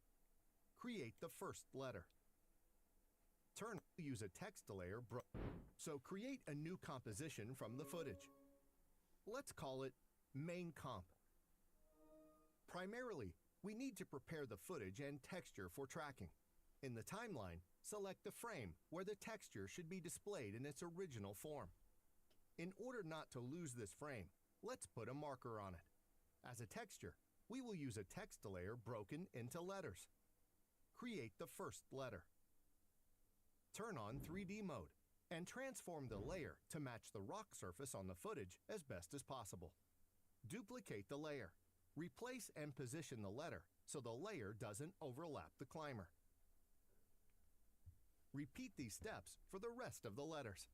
Create the first letter. Use a text layer so create a new composition from the footage. Let's call it Main Comp. Primarily, we need to prepare the footage and texture for tracking. In the timeline, select the frame where the texture should be displayed in its original form. In order not to lose this frame, let's put a marker on it. As a texture, we will use a text layer broken into letters. Create the first letter. Turn on 3D mode and transform the layer to match the rock surface on the footage as best as possible. Duplicate the layer. Replace and position the letter so the layer doesn't overlap the climber. Repeat these steps for the rest of the letters.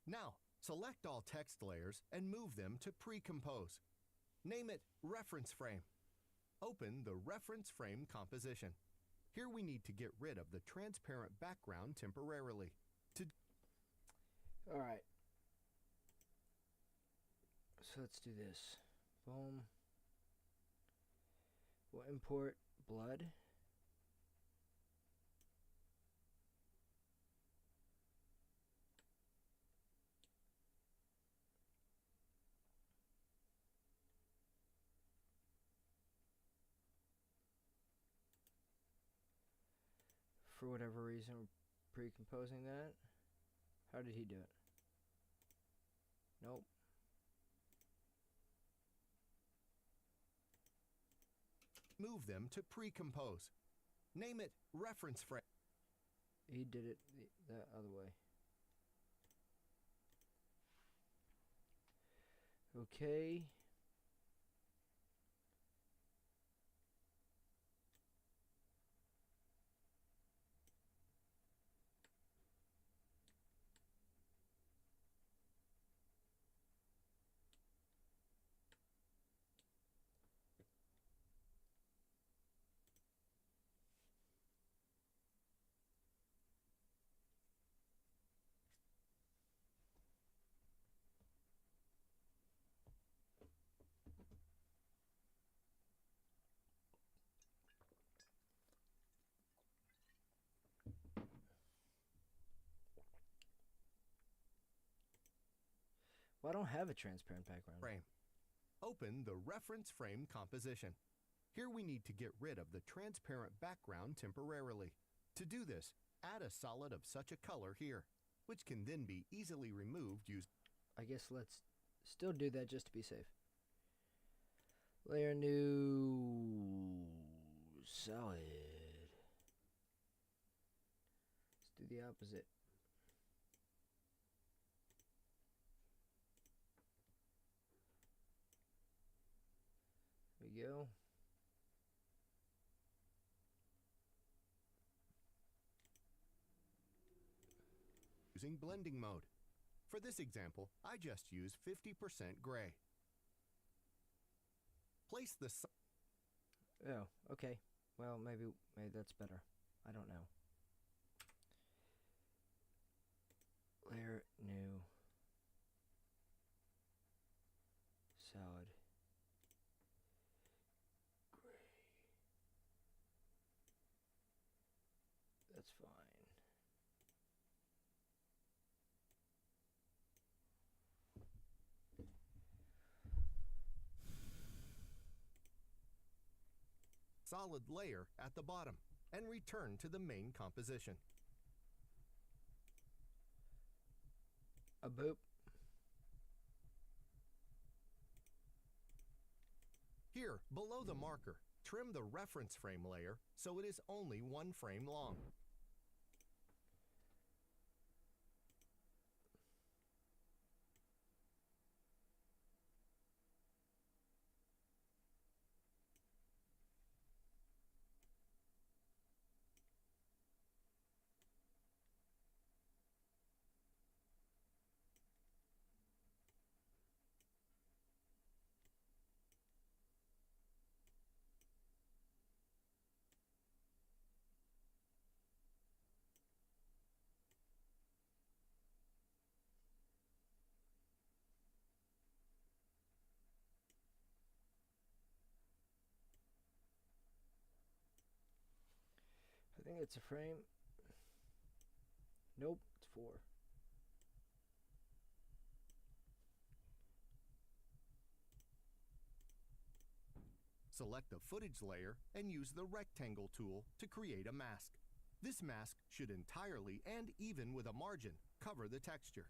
Now, select all text layers and move them to pre-compose. Name it Reference Frame. Open the Reference Frame composition. Here we need to get rid of the transparent background temporarily. Alright. So let's do this. Boom. We'll import blood. For whatever reason, we're pre-composing that. How did he do it? Nope. Move them to pre-compose. Name it Reference Frame. He did it that other way. Okay. Well, I don't have a transparent background. Frame. Open the Reference Frame composition. Here we need to get rid of the transparent background temporarily. To do this, add a solid of such a color here, which can then be easily removed using... I guess let's still do that just to be safe. Layer new solid. Let's do the opposite. There we go. Using blending mode. For this example, I just use 50% gray. Place the... Oh, okay. Well, maybe that's better. I don't know. Layer new solid gray. That's fine. Solid layer at the bottom and return to the main composition. A boop. Here, below the marker, trim the reference frame layer so it is only one frame long. think it's a frame. Nope, it's 4. Select the footage layer and use the rectangle tool to create a mask. This mask should entirely and even with a margin cover the texture.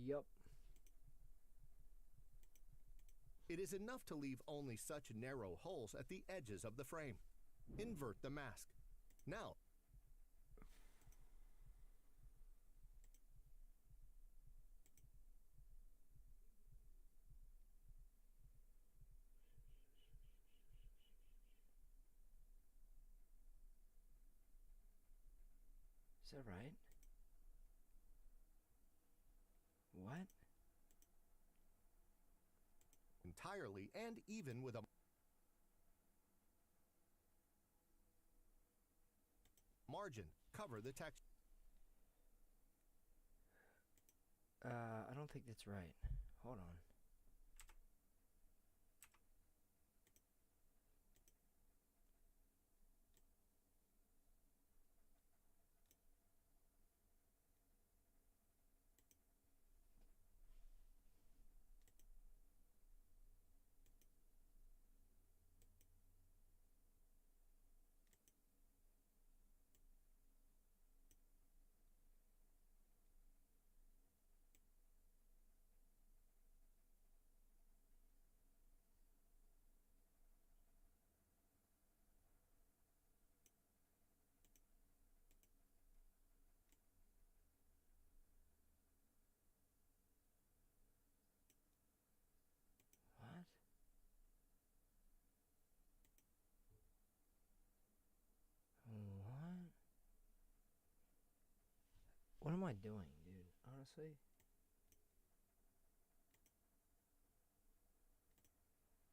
Yup. It is enough to leave only such narrow holes at the edges of the frame. Invert the mask. Now, Is that right? What? entirely and even with a margin cover the texture. I don't think that's right. Hold on. What? What? What am I doing, dude? Honestly?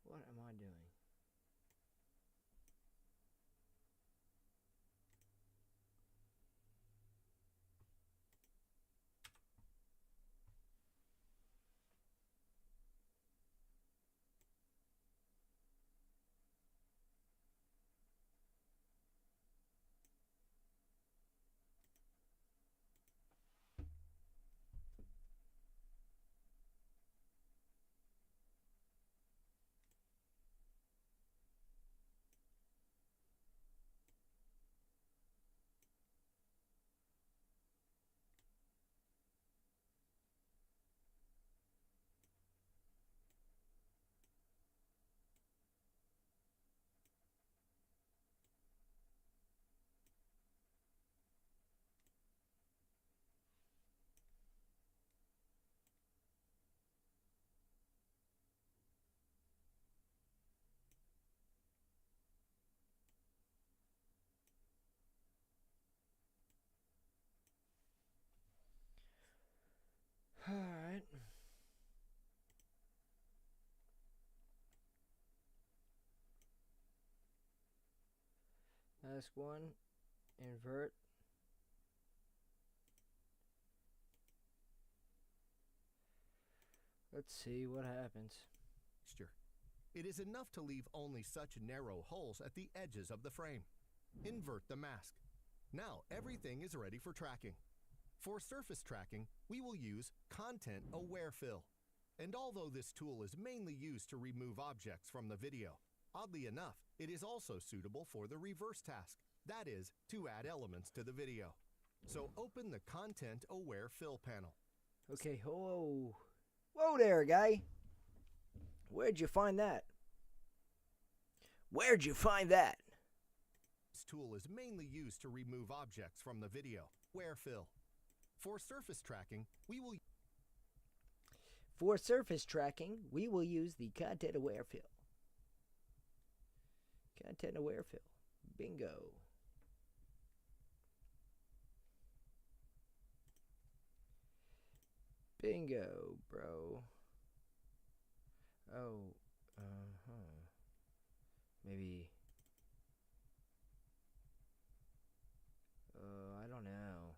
What am I doing? Alright. Mask 1. Invert. Let's see what happens. It is enough to leave only such narrow holes at the edges of the frame. Invert the mask. Now everything is ready for tracking. For surface tracking, we will use Content Aware Fill. And although this tool is mainly used to remove objects from the video, oddly enough, it is also suitable for the reverse task. That is, to add elements to the video. So open the Content Aware Fill panel. Okay, whoa. Whoa there, guy. Where'd you find that? Where'd you find that? This tool is mainly used to remove objects from the video. Aware Fill. For surface tracking, we will use the Content Aware Fill. Content Aware Fill. Bingo. Bingo, bro. Oh, huh. Maybe. I don't know.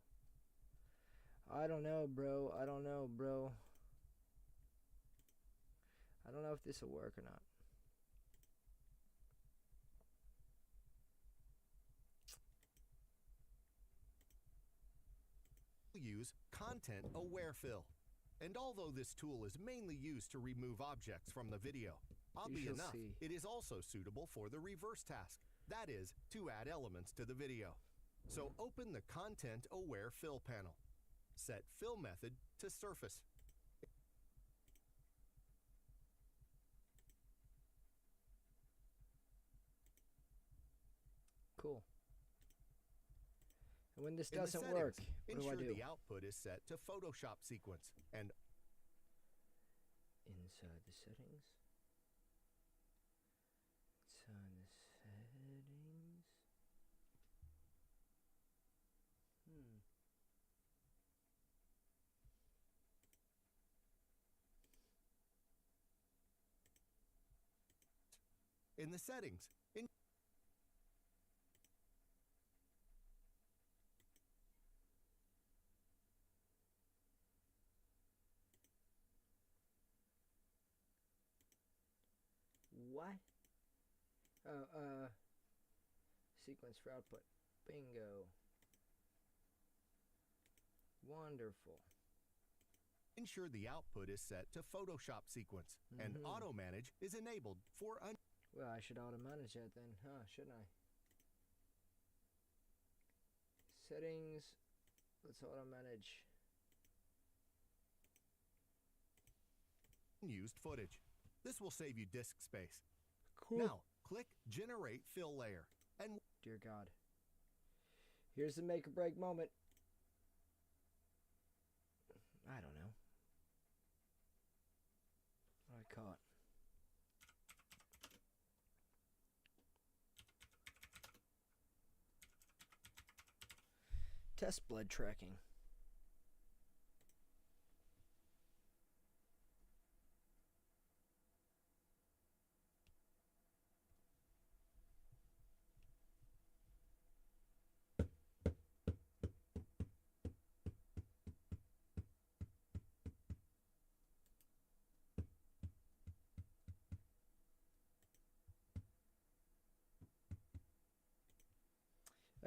I don't know, bro. I don't know, bro. I don't know if this will work or not. Use Content Aware Fill. And although this tool is mainly used to remove objects from the video, oddly enough, it is also suitable for the reverse task. That is, to add elements to the video. So open the Content Aware Fill panel. Set Fill Method to Surface. Cool. And when this In the doesn't settings, work, what do I ensure do? the output is set to Photoshop sequence and Inside the settings. Inside the settings. in the settings. What? Oh, sequence for output. Bingo. Wonderful. Ensure the output is set to Photoshop sequence and Auto Manage is enabled for Well, I should auto manage that then, huh? Shouldn't I? Settings. Let's auto manage. unused footage. This will save you disk space. Cool. Now, click Generate Fill Layer and Dear God. Here's the make or break moment. I don't know. I caught. Test blood tracking.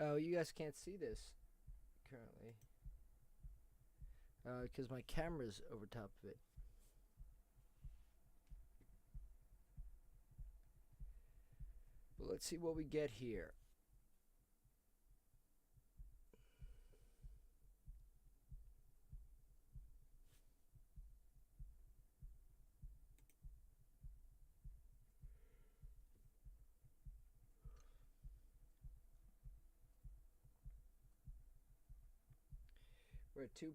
Oh, you guys can't see this currently. Because my camera's over top of it. But let's see what we get here. We're at 2%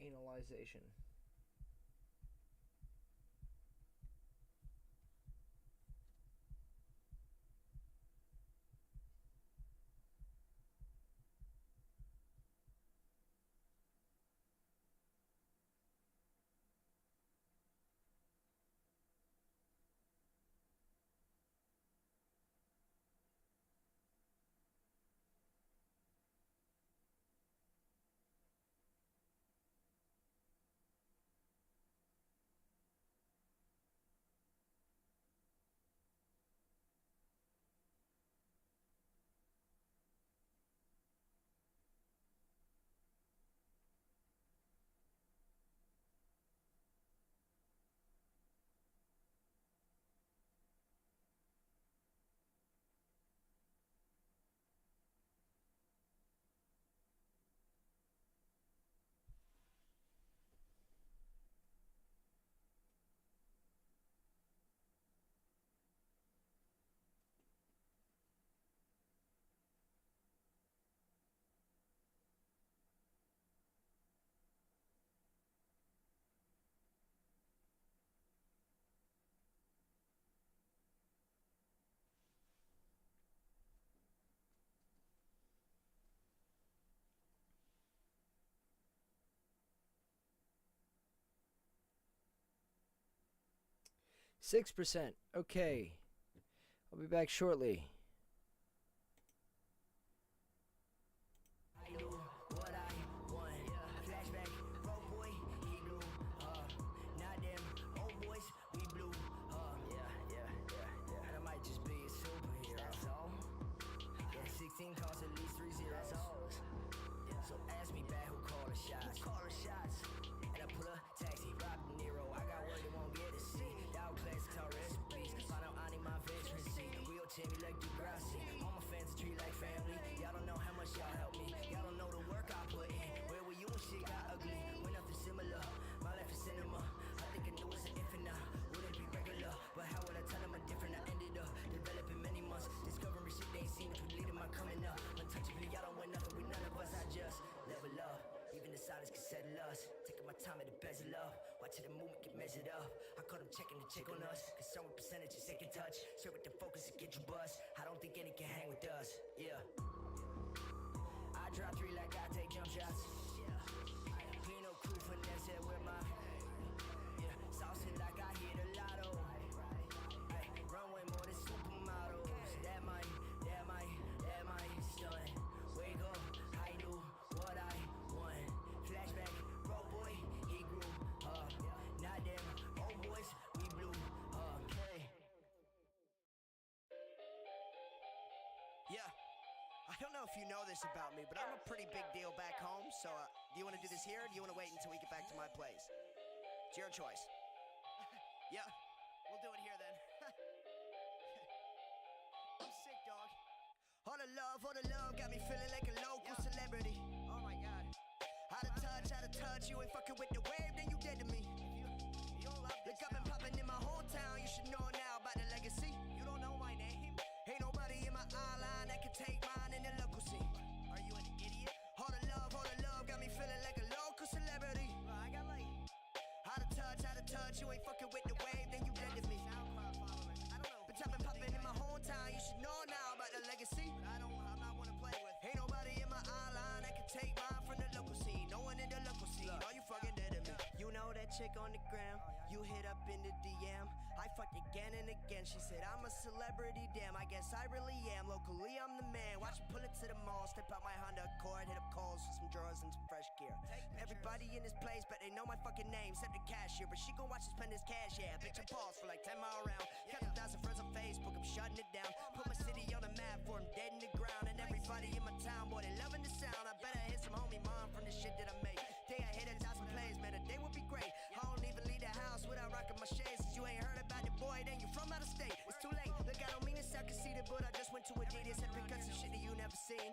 analyzation. 6%. Okay. I'll be back shortly. Checking the check on us, cause some percentages they can touch. Straight with the focus and get you bust. I don't think any can hang with us. Yeah. I drop 3 like I take jump shots. Pino crew finesse it with my saucing like I hit a lotto. Runway more than supermodels. That might stun. Wake up, I knew what I want. Flashback, bro boy, he grew up. Not them old boys. Yeah, I don't know if you know this about me, but I'm a pretty big deal back home, so do you want to do this here, or do you want to wait until we get back to my place? It's your choice. Yeah, we'll do it here then. I'm sick, dog. All the love got me feeling like a local celebrity. Oh my God. Out of touch, you ain't fucking with the wave, then you dead to me. You don't love this. Look, I've been popping in my hometown, you should know now about the legacy. You don't know my name? Ain't nobody in my eyeline that can take mine in the local scene. Are you an idiot? All the love got me feeling like a local celebrity. I got like out of touch, you ain't fucking with the wave, then you dead to me. SoundCloud followers, I don't know. But I've been popping in my hometown, you should know now about the legacy. But I'm not one to play with. Ain't nobody in my eyeline that can take mine from the local scene. No one in the local scene. All you fucking dead to me. You know that chick on the gram, you hit up in the DM. I fucked again and again. She said I'm a celebrity, damn. I guess I really am. Locally, I'm the man. Watch me pull it to the mall. Step out my Honda Accord, hit up Kohl's for some drawers and some fresh gear. Everybody in this place, but they know my fucking name, except the cashier. But she gon' watch me spend this cash, yeah. Bitch, I pause for like 10 mile round. Got 1,000 friends on Facebook, I'm shutting it down. Put my city on the map for 'em dead in the ground. And everybody in my town, boy, they loving the sound. I bet I hit some homie mom from the shit that I make. Day I hit 1,000 plays, man, a day would be great. I don't even leave the house without rocking my shades. Cause you ain't heard about the boy, then you from out of state. It's too late, look, I don't mean to sound conceited, but I just went to Adidas and picked up some shit that you never seen.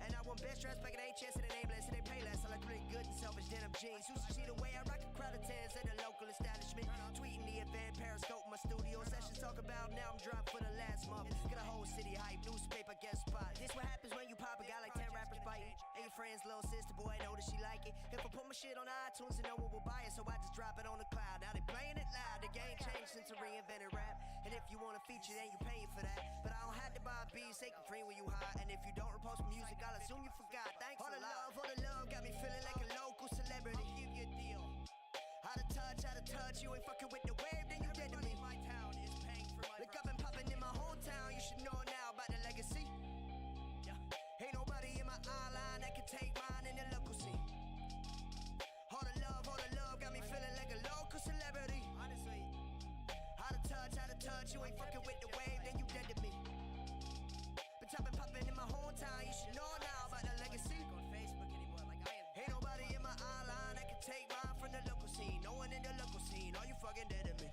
And I want best dressed back in HS and the nameless and they pay less. I look really good in selfish denim jeans. You should see the way I rock a crowd of tens at the local establishment. Tweeting the event, Periscope my studio sessions. Talk about now I'm dropped for the last month. Got a whole city hype, newspaper guest spot. This what happens when you pop a guy like 10 rappers biting. And your friend's little sister, boy, know that she like it. If I put my shit on iTunes and no one will buy it, so I just drop it on the cloud. Now they playing it loud. The game changed since I reinvented rap. And if you want a feature, then you paying for that. But I don't have to buy beats, they can free when you hot. And if you don't repost music, I'll assume you forgot. Thanks all the love got me feeling like a local celebrity. I'll give you a deal. Out of touch, you ain't fucking with the wave, then you dead to me. My town is paying for my look, I've been popping in my hometown, you should know now about the legacy. Yeah. Ain't nobody in my eyeline that can take mine in the local scene. All the love got me feeling like a local celebrity. Honestly. Out of touch, you ain't fucking with the wave, then you dead to me. But I've been popping in my hometown, you should know now about the legacy. On Facebook anymore, like I am. Ain't nobody in my eyeline that can take mine from the local scene. No one in the local scene, all you fucking dead to me.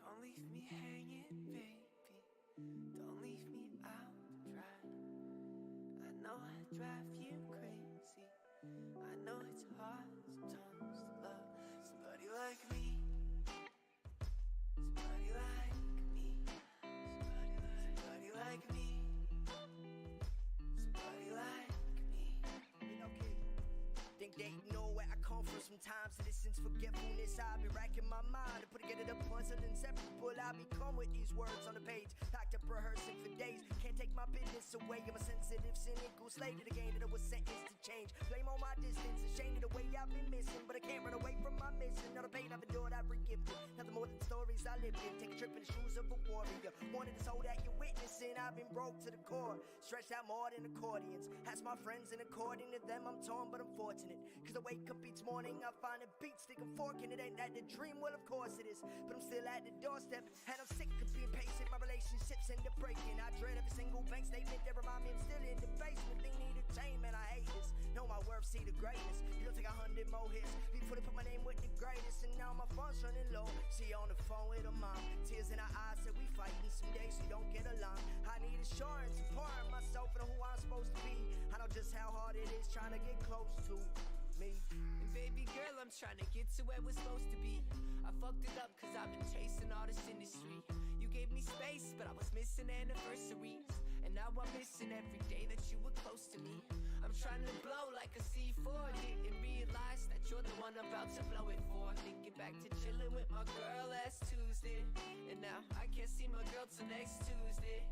Don't leave me hanging, baby. Don't leave me out to dry. I know I drive you crazy. I know it's hard sometimes to love somebody like me. Somebody like me. Didn't know where I come from sometimes. So this since forgetfulness, I've been racking my mind to put together the puzzle inseparable. I become with these words on the page, locked up rehearsing for days. Can't take my business away. I'm a sensitive, cynical slave to the game that I was sentenced to change. Blame on my distance, ashamed of the way I've been missing, but I can't run away from my mission. All the pain I've endured, I've regifted. Nothing more than stories I lived in. Take a trip in the shoes of a warrior. Wanted to soul that you're witnessing. I've been broke to the core, stretched out more than accordions. Ask my friends, and according to them, I'm torn, but I'm fortunate. Cause I wake up each morning, I find a beat, stick a fork in it. Ain't that the dream? Well, of course it is. But I'm still at the doorstep, and I'm sick of being patient. My relationships end up breaking. I dread every single bank statement that remind me I'm still in the basement. Thing need a change, man, I hate this. Know my worth, see the greatness. It'll take 100 more hits before they put my name with the greatest. And now my phone's running low. She on the phone with her mom, tears in her eyes, said we fighting. Some days we don't get along. I need assurance, empowering myself and who I'm supposed to be. I know just how hard it is trying to get close to me. And baby girl, I'm trying to get to where we're supposed to be. I fucked it up cause I've been chasing all this industry. You gave me space, but I was missing anniversaries. And now I'm missing every day that you were close to me. I'm trying to blow like a C4, didn't realize that you're the one about to blow it for. Thinking back to chilling with my girl last Tuesday, and now I can't see my girl till next Tuesday.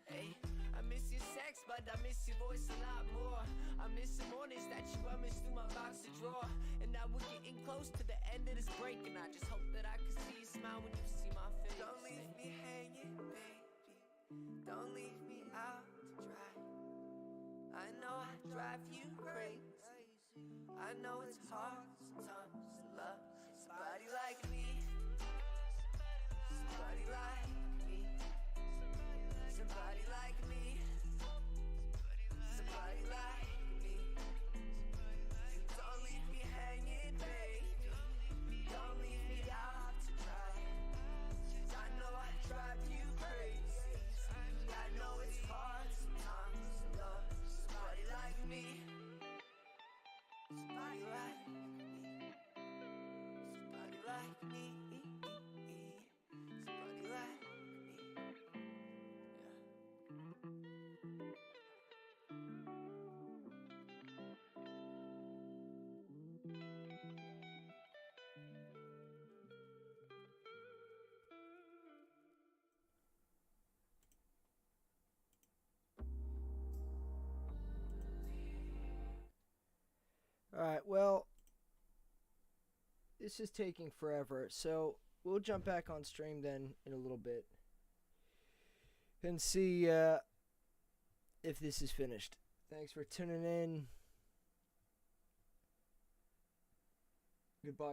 Hey, I miss your sex, but I miss your voice a lot more. I miss the mornings that you rummage through my boxer drawer. And now we're getting close to the end of this break, and I just hope that I can see you smile when you see my face. Don't leave me hanging, baby. Don't leave me out to dry. I know I drive you crazy. I know it's hard sometimes to love somebody like me. Somebody like me. Somebody like me. Somebody like me. Don't leave me hanging, baby. Don't leave me out to dry. I know I drive you crazy. I know it's hard sometimes to love somebody like me. Somebody like me. Somebody like me. Somebody like me. Alright, well, this is taking forever, so we'll jump back on stream then in a little bit and see if this is finished. Thanks for tuning in. Goodbye.